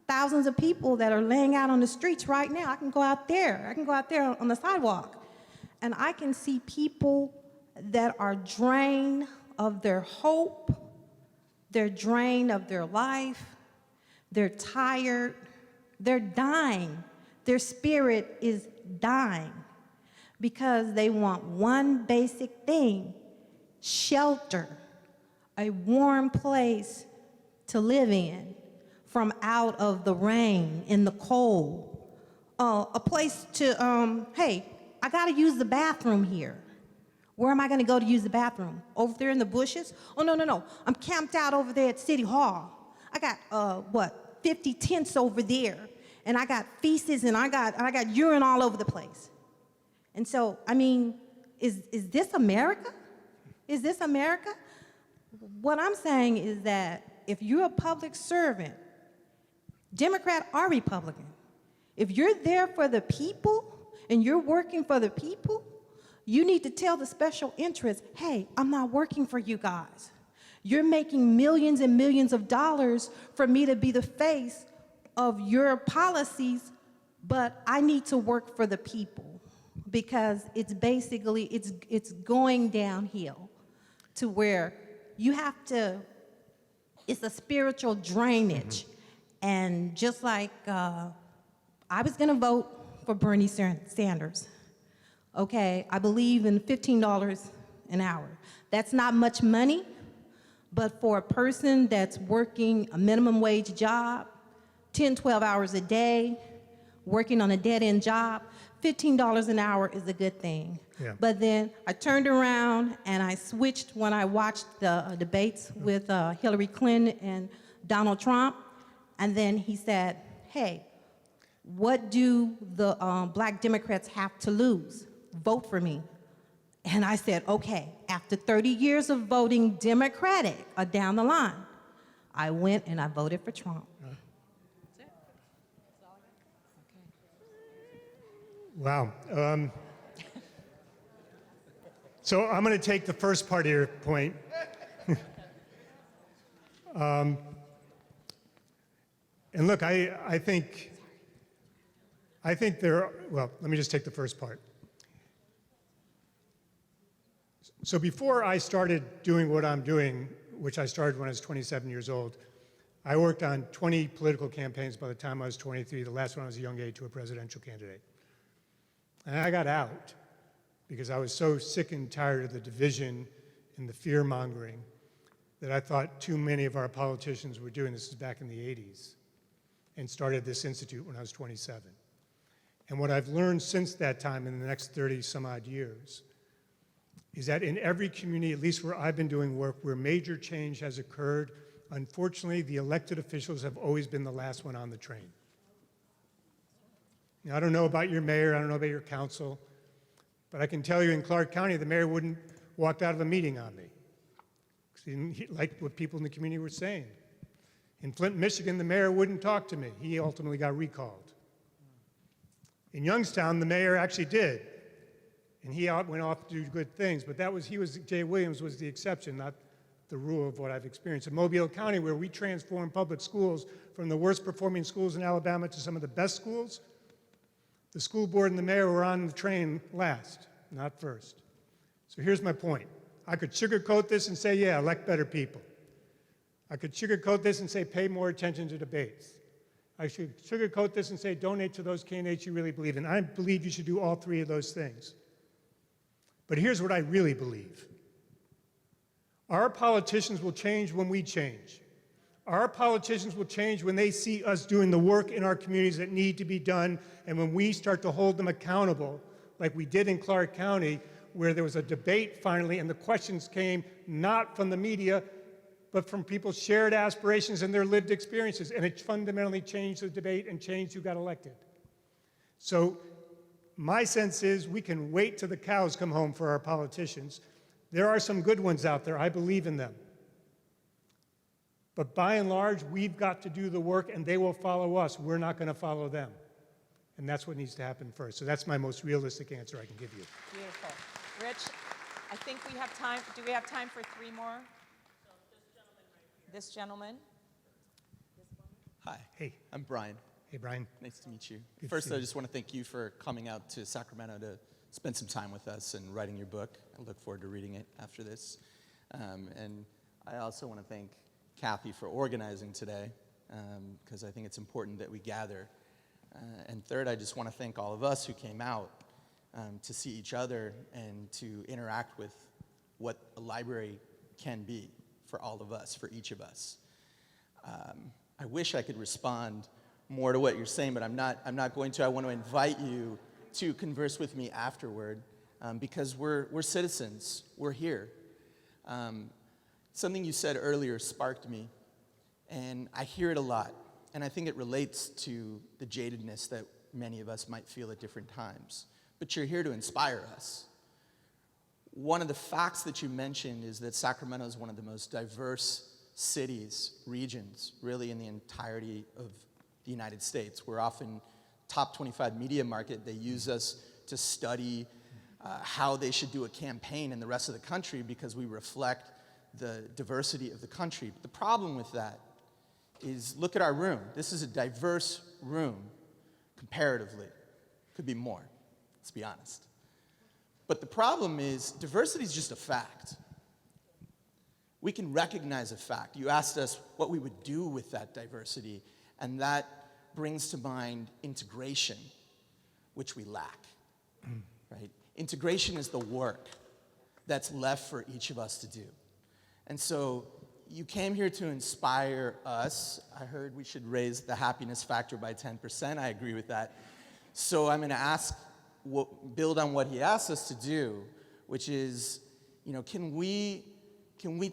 thousands of people that are laying out on the streets right now. I can go out there on the sidewalk, and I can see people that are drained of their hope, they're drained of their life, they're tired, they're dying. Their spirit is dying because they want one basic thing: shelter, a warm place to live in from out of the rain, in the cold, a place to, hey, I gotta use the bathroom here. Where am I gonna go to use the bathroom? Over there in the bushes? Oh, no. I'm camped out over there at City Hall. I got, 50 tents over there, and I got feces, and I got urine all over the place. And so, I mean, is this America? Is this America? What I'm saying is that if you're a public servant, Democrat or Republican, if you're there for the people and you're working for the people, you need to tell the special interests, hey, I'm not working for you guys. You're making millions and millions of dollars for me to be the face of your policies, but I need to work for the people, because it's basically, it's going downhill to where you have to, it's a spiritual drainage. And just like I was gonna vote for Bernie Sanders, okay? I believe in $15 an hour. That's not much money, but for a person that's working a minimum wage job, 10, 12 hours a day, working on a dead-end job, $15 an hour is a good thing. Yeah. But then I turned around and I switched when I watched the debates with Hillary Clinton and Donald Trump, and then he said, hey, what do the black Democrats have to lose? Vote for me. And I said, okay, after 30 years of voting Democratic down the line, I went and I voted for Trump. Wow. So I'm going to take the first part of your point. And look, I think there are, well, let me just take the first part. So before I started doing what I'm doing, which I started when I was 27 years old, I worked on 20 political campaigns by the time I was 23, the last one I was a young aide to a presidential candidate. And I got out because I was so sick and tired of the division and the fear-mongering that I thought too many of our politicians were doing. This was back in the 80s, and started this institute when I was 27. And what I've learned since that time in the next 30 some odd years is that in every community, at least where I've been doing work, where major change has occurred, unfortunately, the elected officials have always been the last one on the train. Now, I don't know about your mayor, I don't know about your council, but I can tell you in Clark County, the mayor wouldn't walk out of a meeting on me because he didn't like what people in the community were saying. In Flint, Michigan, the mayor wouldn't talk to me. He ultimately got recalled. In Youngstown, the mayor actually did, and he went off to do good things, but Jay Williams was the exception, not the rule of what I've experienced. In Mobile County, where we transformed public schools from the worst performing schools in Alabama to some of the best schools, the school board and the mayor were on the train last, not first. So here's my point. I could sugarcoat this and say, yeah, elect better people. I could sugarcoat this and say, pay more attention to debates. I should sugarcoat this and say, donate to those candidates you really believe in. I believe you should do all three of those things. But here's what I really believe. Our politicians will change when we change. Our politicians will change when they see us doing the work in our communities that need to be done, and when we start to hold them accountable, like we did in Clark County, where there was a debate finally, and the questions came not from the media, but from people's shared aspirations and their lived experiences, and it fundamentally changed the debate and changed who got elected. So my sense is we can wait till the cows come home for our politicians. There are some good ones out there. I believe in them. But by and large, we've got to do the work, and they will follow us. We're not going to follow them. And that's what needs to happen first. So that's my most realistic answer I can give you. Beautiful. Rich, I think we have time. Do we have time for 3 more? This gentleman. Hi. Hey. I'm Brian. Hey, Brian. Nice to meet you. Good to First, see I you. just want to thank you for coming out to Sacramento to spend some time with us and writing your book. I look forward to reading it after this. And I also want to thank Kathy for organizing today, because I think it's important that we gather. And third, I just want to thank all of us who came out to see each other and to interact with what a library can be for all of us, for each of us. I wish I could respond more to what you're saying, but I'm not going to. I want to invite you to converse with me afterward, because we're citizens. We're here. Something you said earlier sparked me, and I hear it a lot, and I think it relates to the jadedness that many of us might feel at different times. But you're here to inspire us. One of the facts that you mentioned is that Sacramento is one of the most diverse cities, regions, really in the entirety of the United States. We're often top 25 media market. They use us to study how they should do a campaign in the rest of the country because we reflect the diversity of the country. But the problem with that is, look at our room. This is a diverse room, comparatively. Could be more, let's be honest. But the problem is, diversity is just a fact. We can recognize a fact. You asked us what we would do with that diversity, and that brings to mind integration, which we lack, right? Integration is the work that's left for each of us to do. And so you came here to inspire us. I heard we should raise the happiness factor by 10%. I agree with that. So I'm going to build on what he asked us to do, which is, can we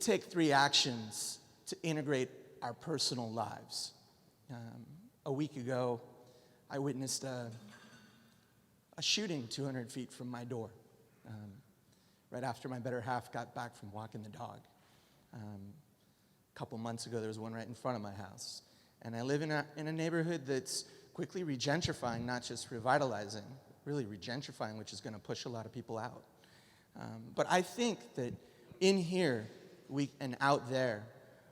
take 3 actions to integrate our personal lives? A week ago, I witnessed a shooting 200 feet from my door, right after my better half got back from walking the dog. A couple months ago, there was one right in front of my house. And I live in a neighborhood that's quickly regentrifying, not just revitalizing, really regentrifying, which is going to push a lot of people out. But I think that in here and out there,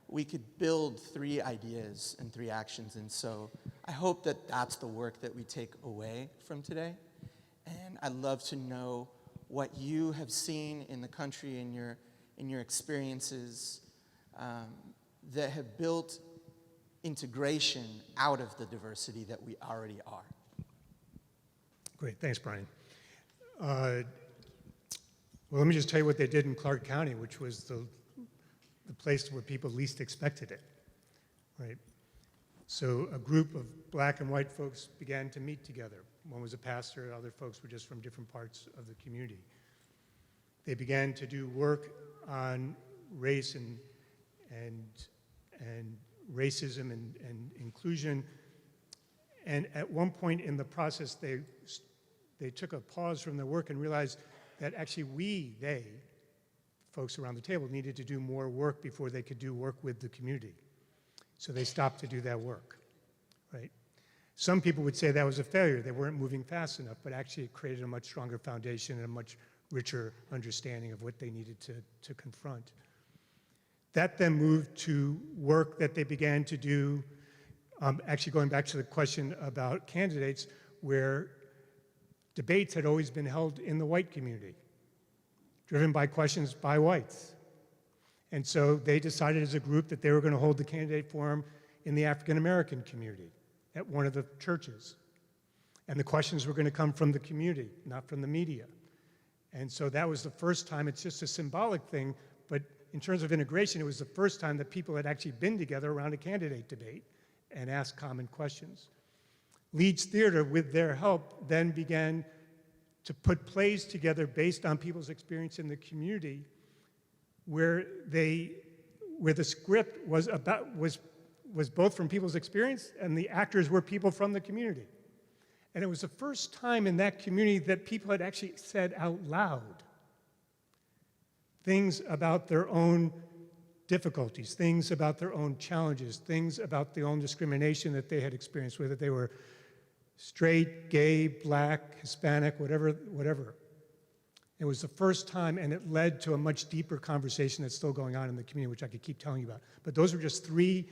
we could build 3 ideas and 3 actions. And so I hope that that's the work that we take away from today. And I'd love to know what you have seen in the country in your experiences that have built integration out of the diversity that we already are. Great, thanks, Brian. Well, let me just tell you what they did in Clark County, which was the place where people least expected it, right? So a group of black and white folks began to meet together. One was a pastor, other folks were just from different parts of the community. They began to do work on race and racism and inclusion. And at one point in the process, they took a pause from their work and realized that actually they, folks around the table, needed to do more work before they could do work with the community. So they stopped to do that work, right? Some people would say that was a failure. They weren't moving fast enough, but actually it created a much stronger foundation and a much richer understanding of what they needed to confront. That then moved to work that they began to do, actually going back to the question about candidates, where debates had always been held in the white community, driven by questions by whites. And so they decided as a group that they were going to hold the candidate forum in the African American community at one of the churches. And the questions were going to come from the community, not from the media. And so that was the first time. It's just a symbolic thing, but in terms of integration, it was the first time that people had actually been together around a candidate debate and asked common questions. Leeds Theater, with their help, then began to put plays together based on people's experience in the community, where the script was both from people's experience and the actors were people from the community. And it was the first time in that community that people had actually said out loud things about their own difficulties, things about their own challenges, things about their own discrimination that they had experienced, whether they were straight, gay, black, Hispanic, whatever. It was the first time, and it led to a much deeper conversation that's still going on in the community, which I could keep telling you about. But those were just three,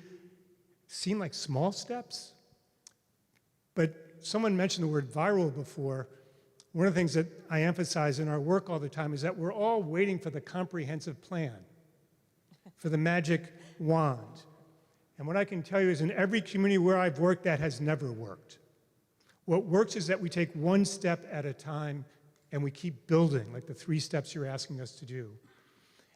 seem like small steps. But someone mentioned the word viral before. One of the things that I emphasize in our work all the time is that we're all waiting for the comprehensive plan, for the magic wand. And what I can tell you is in every community where I've worked, that has never worked. What works is that we take one step at a time and we keep building, like the 3 steps you're asking us to do.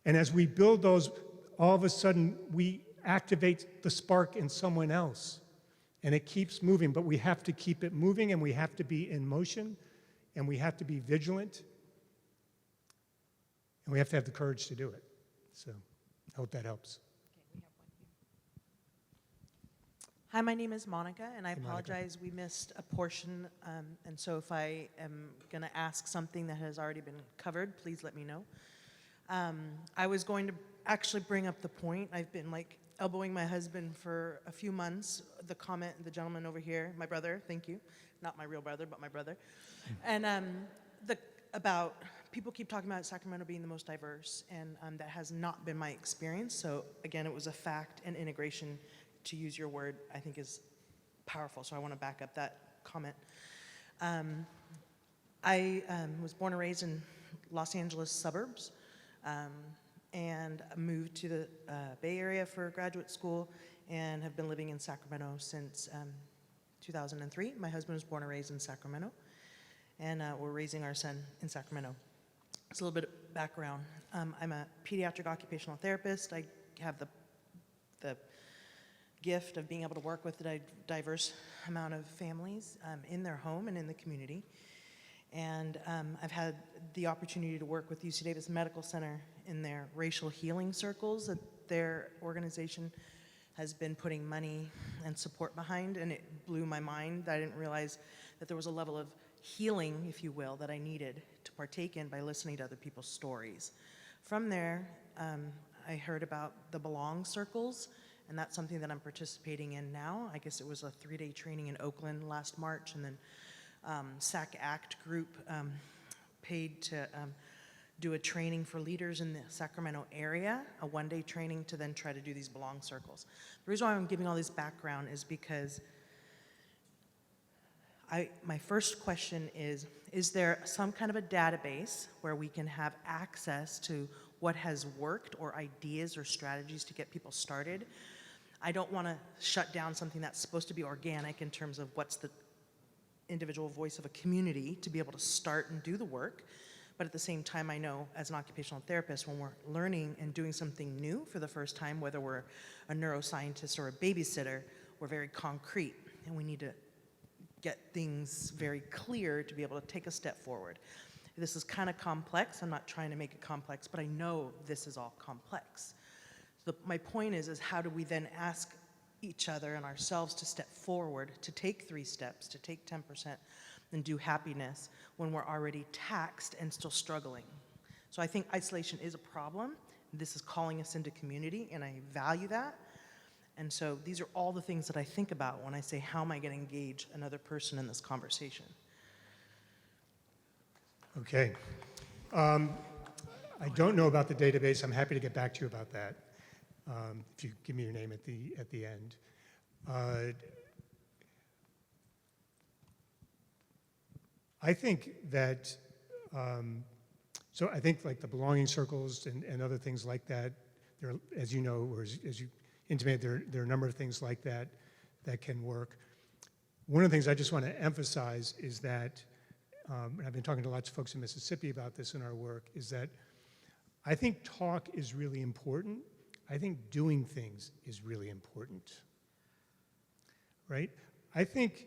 And as we build those, all of a sudden we activate the spark in someone else. And it keeps moving, but we have to keep it moving, and we have to be in motion, and we have to be vigilant, and we have to have the courage to do it. So I hope that helps. Hi, my name is Monica, and I Hey, Monica. apologize, we missed a portion, and so if I am going to ask something that has already been covered, please let me know. I was going to actually bring up the point. I've been like elbowing my husband for a few months. The gentleman over here, my brother, thank you, not my real brother, but my brother, and about people keep talking about Sacramento being the most diverse, and that has not been my experience. So again, it was a fact, and integration, to use your word, I think is powerful, so I want to back up that comment. I was born and raised in Los Angeles suburbs, and moved to the Bay Area for graduate school, and have been living in Sacramento since 2003. My husband was born and raised in Sacramento, and we're raising our son in Sacramento. It's a little bit of background. I'm a pediatric occupational therapist. I have the gift of being able to work with a diverse amount of families in their home and in the community. And I've had the opportunity to work with UC Davis Medical Center in their racial healing circles that their organization has been putting money and support behind, and it blew my mind. I didn't realize that there was a level of healing, if you will, that I needed to partake in by listening to other people's stories. From there, I heard about the Belong Circles, and that's something that I'm participating in now. I guess it was a 3-day training in Oakland last March, and then SAC ACT group paid to do a training for leaders in the Sacramento area, a 1-day training to then try to do these Belong Circles. The reason why I'm giving all this background is because my first question is there some kind of a database where we can have access to what has worked or ideas or strategies to get people started? I don't want to shut down something that's supposed to be organic in terms of what's the individual voice of a community to be able to start and do the work. But at the same time, I know as an occupational therapist, when we're learning and doing something new for the first time, whether we're a neuroscientist or a babysitter, we're very concrete, and we need to get things very clear to be able to take a step forward. This is kind of complex. I'm not trying to make it complex, but I know this is all complex. My point is how do we then ask each other and ourselves to step forward, to take 3 steps, to take 10%, and do happiness when we're already taxed and still struggling. So I think isolation is a problem. This is calling us into community, and I value that. And so these are all the things that I think about when I say, how am I going to engage another person in this conversation? Okay. I don't know about the database. I'm happy to get back to you about that. If you give me your name at the end. I think that, so I think like the belonging circles and other things like that, there, as you know, or as you intimated, there are a number of things like that that can work. One of the things I just want to emphasize is that, and I've been talking to lots of folks in Mississippi about this in our work, is that I think talk is really important. I think doing things is really important, right? I think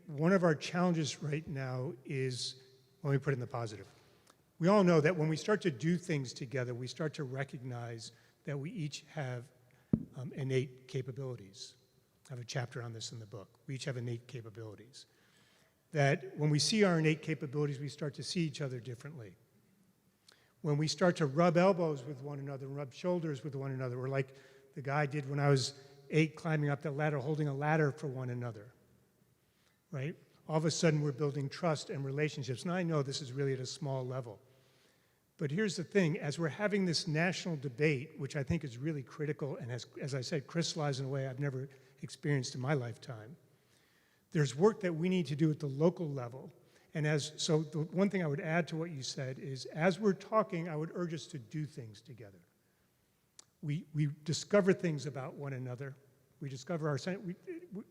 one of our challenges right now is, let me put it in the positive. We all know that when we start to do things together, we start to recognize that we each have innate capabilities. I have a chapter on this in the book. We each have innate capabilities. That when we see our innate capabilities, we start to see each other differently. When we start to rub elbows with one another, rub shoulders with one another, or like the guy did when I was 8, climbing up the ladder, holding a ladder for one another, right? All of a sudden, we're building trust and relationships. And I know this is really at a small level. But here's the thing, as we're having this national debate, which I think is really critical and has, as I said, crystallized in a way I've never experienced in my lifetime, there's work that we need to do at the local level. And so the one thing I would add to what you said is, as we're talking, I would urge us to do things together. We discover things about one another. We discover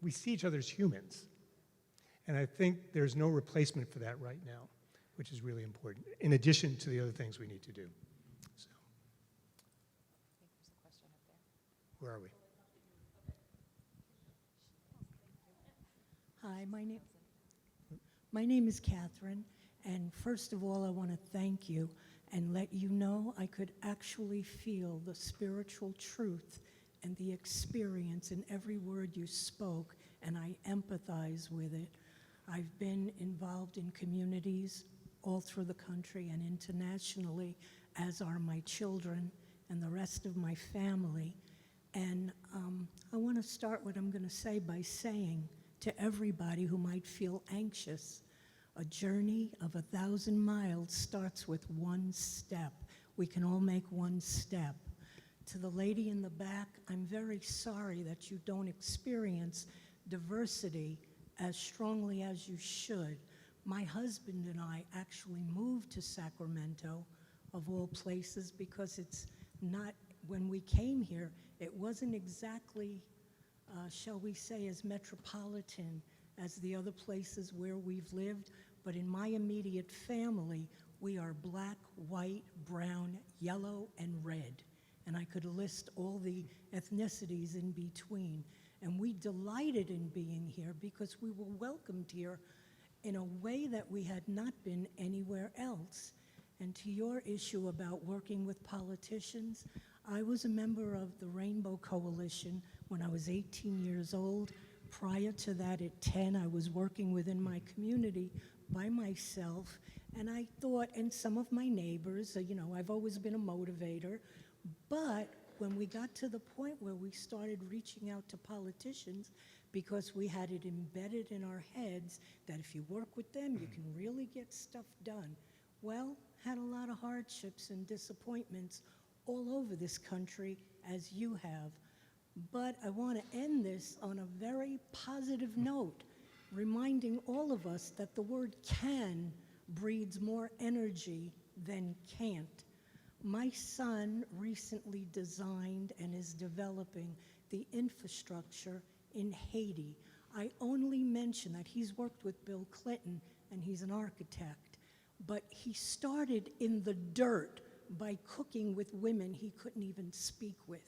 we see each other as humans. And I think there's no replacement for that right now, which is really important, in addition to the other things we need to do. So. Where are we? Hi, my name is Catherine, and first of all, I want to thank you and let you know I could actually feel the spiritual truth and the experience in every word you spoke, and I empathize with it. I've been involved in communities all through the country and internationally, as are my children and the rest of my family. And I want to start what I'm going to say by saying to everybody who might feel anxious, a journey of 1,000 miles starts with one step. We can all make one step. To the lady in the back, I'm very sorry that you don't experience diversity as strongly as you should. My husband and I actually moved to Sacramento, of all places, because it's not, when we came here, it wasn't exactly, shall we say, as metropolitan as the other places where we've lived, but in my immediate family, we are black, white, brown, yellow, and red. And I could list all the ethnicities in between. And we delighted in being here because we were welcomed here in a way that we had not been anywhere else. And to your issue about working with politicians, I was a member of the Rainbow Coalition when I was 18 years old. Prior to that, at 10, I was working within my community by myself. And I thought, and some of my neighbors, you know, I've always been a motivator, but when we got to the point where we started reaching out to politicians, because we had it embedded in our heads that if you work with them, you can really get stuff done. Well, had a lot of hardships and disappointments all over this country, as you have. But I want to end this on a very positive note, reminding all of us that the word can breeds more energy than can't. My son recently designed and is developing the infrastructure in Haiti. I only mention that he's worked with Bill Clinton and he's an architect, but he started in the dirt by cooking with women he couldn't even speak with.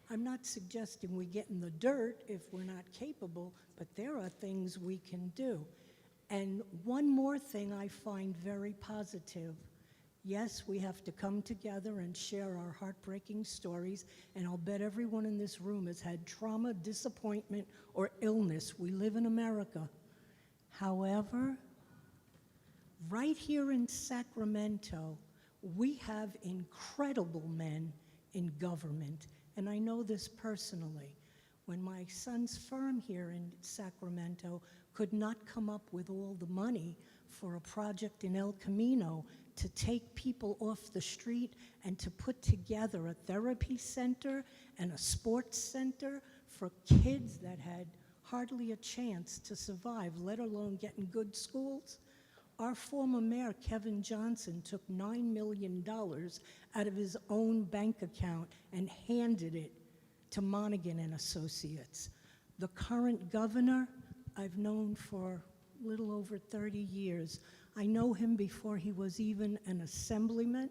I'm not suggesting we get in the dirt if we're not capable, but there are things we can do. And one more thing I find very positive. Yes, we have to come together and share our heartbreaking stories, and I'll bet everyone in this room has had trauma, disappointment, or illness. We live in America. However, right here in Sacramento, we have incredible men in government, and I know this personally. When my son's firm here in Sacramento could not come up with all the money for a project in El Camino to take people off the street and to put together a therapy center and a sports center for kids that had hardly a chance to survive, let alone get in good schools, our former mayor, Kevin Johnson, took $9 million out of his own bank account and handed it to Monaghan and Associates. The current governor, I've known for a little over 30 years. I know him before he was even an assemblyman.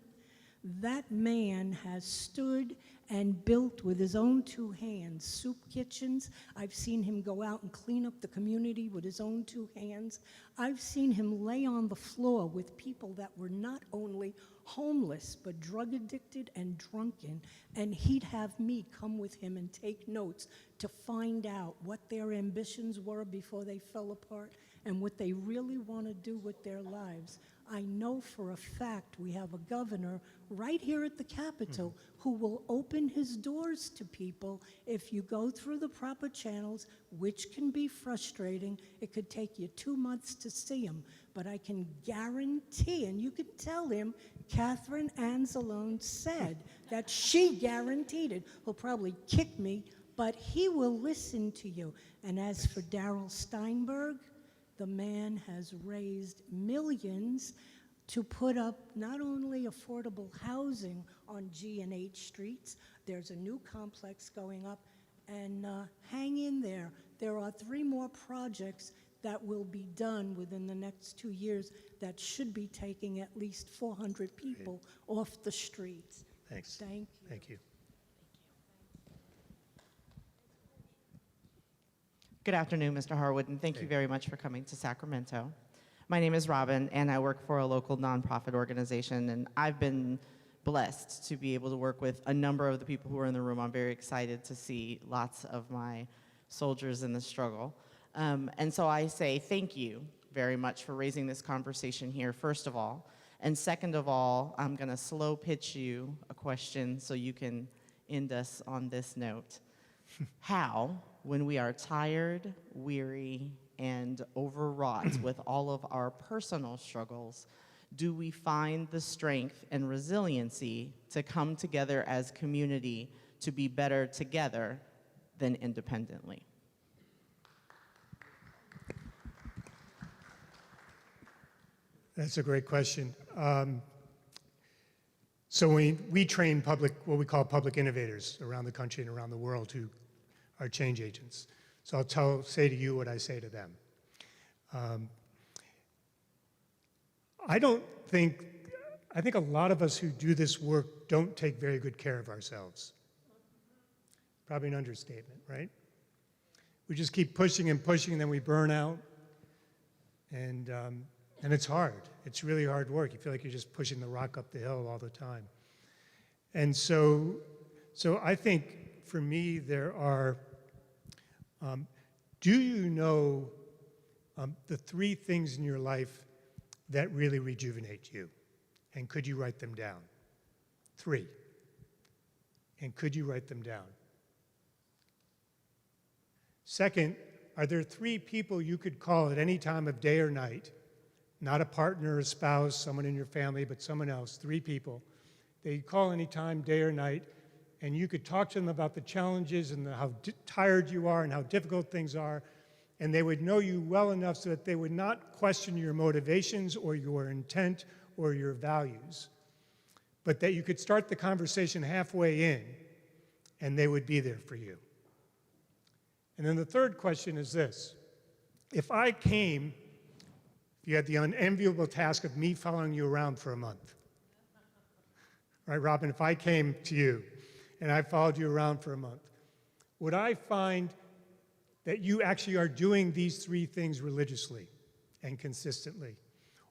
That man has stood and built with his own two hands soup kitchens. I've seen him go out and clean up the community with his own two hands. I've seen him lay on the floor with people that were not only homeless, but drug addicted and drunken, and he'd have me come with him and take notes to find out what their ambitions were before they fell apart and what they really want to do with their lives. I know for a fact we have a governor right here at the Capitol who will open his doors to people if you go through the proper channels, which can be frustrating. It could take you 2 months to see him, but I can guarantee, and you can tell him, Catherine Anzalone said that she guaranteed it. He'll probably kick me, but he will listen to you. And as for Darrell Steinberg, the man has raised millions to put up not only affordable housing on G and H streets, there's a new complex going up, and hang in there. There are 3 more projects that will be done within the next 2 years that should be taking at least 400 people off the streets. Thanks. Thank you. Thank you. Good afternoon, Mr. Harwood, and thank you very much for coming to Sacramento. My name is Robin, and I work for a local nonprofit organization, and I've been blessed to be able to work with a number of the people who are in the room. I'm very excited to see lots of my soldiers in the struggle. And so I say thank you very much for raising this conversation here, first of all. And second of all, I'm going to slow pitch you a question so you can end us on this note. How, when we are tired, weary, and overwrought with all of our personal struggles, do we find the strength and resiliency to come together as community to be better together than independently? That's a great question. So we train what we call public innovators around the country and around the world who are change agents. So I'll say to you what I say to them. I think a lot of us who do this work don't take very good care of ourselves. Probably an understatement, right? We just keep pushing and pushing, and then we burn out. And it's hard. It's really hard work. You feel like you're just pushing the rock up the hill all the time. And so I think for me there are, do you know the 3 things in your life that really rejuvenate you? And could you write them down? 3. And could you write them down? Second, are there 3 people you could call at any time of day or night, not a partner, a spouse, someone in your family, but someone else, 3 people, they call any time, day or night, and you could talk to them about the challenges and how tired you are and how difficult things are, and they would know you well enough so that they would not question your motivations or your intent or your values, but that you could start the conversation halfway in, and they would be there for you. And then the third question is this. If you had the unenviable task of me following you around for a month, right, Robin, if I came to you and I followed you around for a month, would I find that you actually are doing these 3 things religiously and consistently?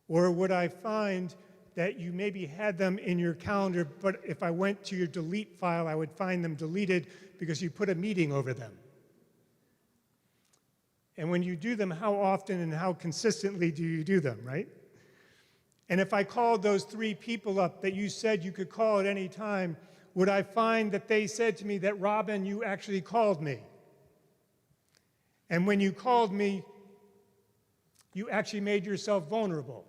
Or would I find that you maybe had them in your calendar, but if I went to your delete file, I would find them deleted because you put a meeting over them? And when you do them, how often and how consistently do you do them, right? And if I called those 3 people up that you said you could call at any time, would I find that they said to me that, Robin, you actually called me? And when you called me, you actually made yourself vulnerable.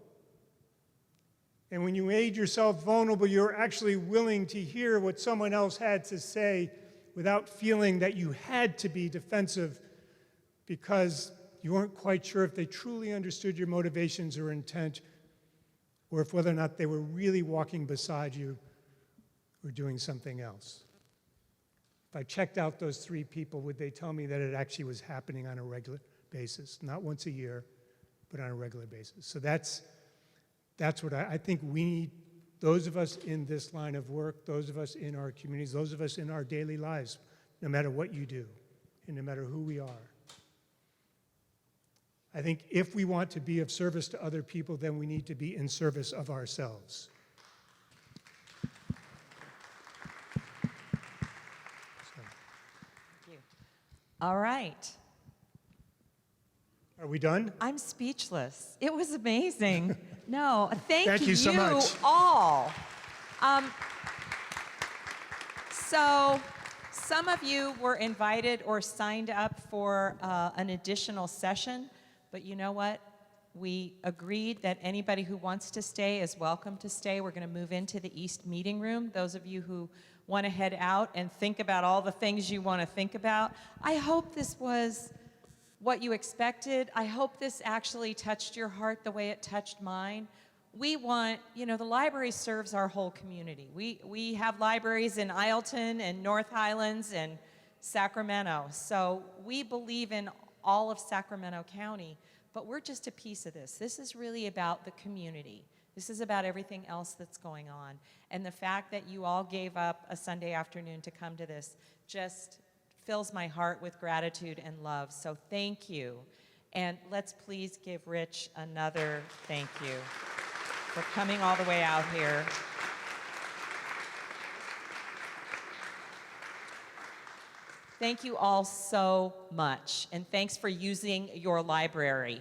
And when you made yourself vulnerable, you're actually willing to hear what someone else had to say without feeling that you had to be defensive because you weren't quite sure if they truly understood your motivations or intent, or if whether or not they were really walking beside you or doing something else. If I checked out those 3 people, would they tell me that it actually was happening on a regular basis, not once a year, but on a regular basis? So that's what I think we need those of us in this line of work, those of us in our communities, those of us in our daily lives, no matter what you do and no matter who we are. I think if we want to be of service to other people, then we need to be in service of ourselves. All right. Are we done? I'm speechless. It was amazing. No, Thank you so much. all. So some of you were invited or signed up for an additional session, but you know what? We agreed that anybody who wants to stay is welcome to stay. We're going to move into the East Meeting Room. Those of you who want to head out and think about all the things you want to think about, I hope this was what you expected. I hope this actually touched your heart the way it touched mine. We want, you know, the library serves our whole community. We have libraries in Ileton and North Highlands and Sacramento. So we believe in all of Sacramento County, but we're just a piece of this. This is really about the community. This is about everything else that's going on. And the fact that you all gave up a Sunday afternoon to come to this just fills my heart with gratitude and love. So thank you. And let's please give Rich another thank you for coming all the way out here. Thank you all so much. And thanks for using your library.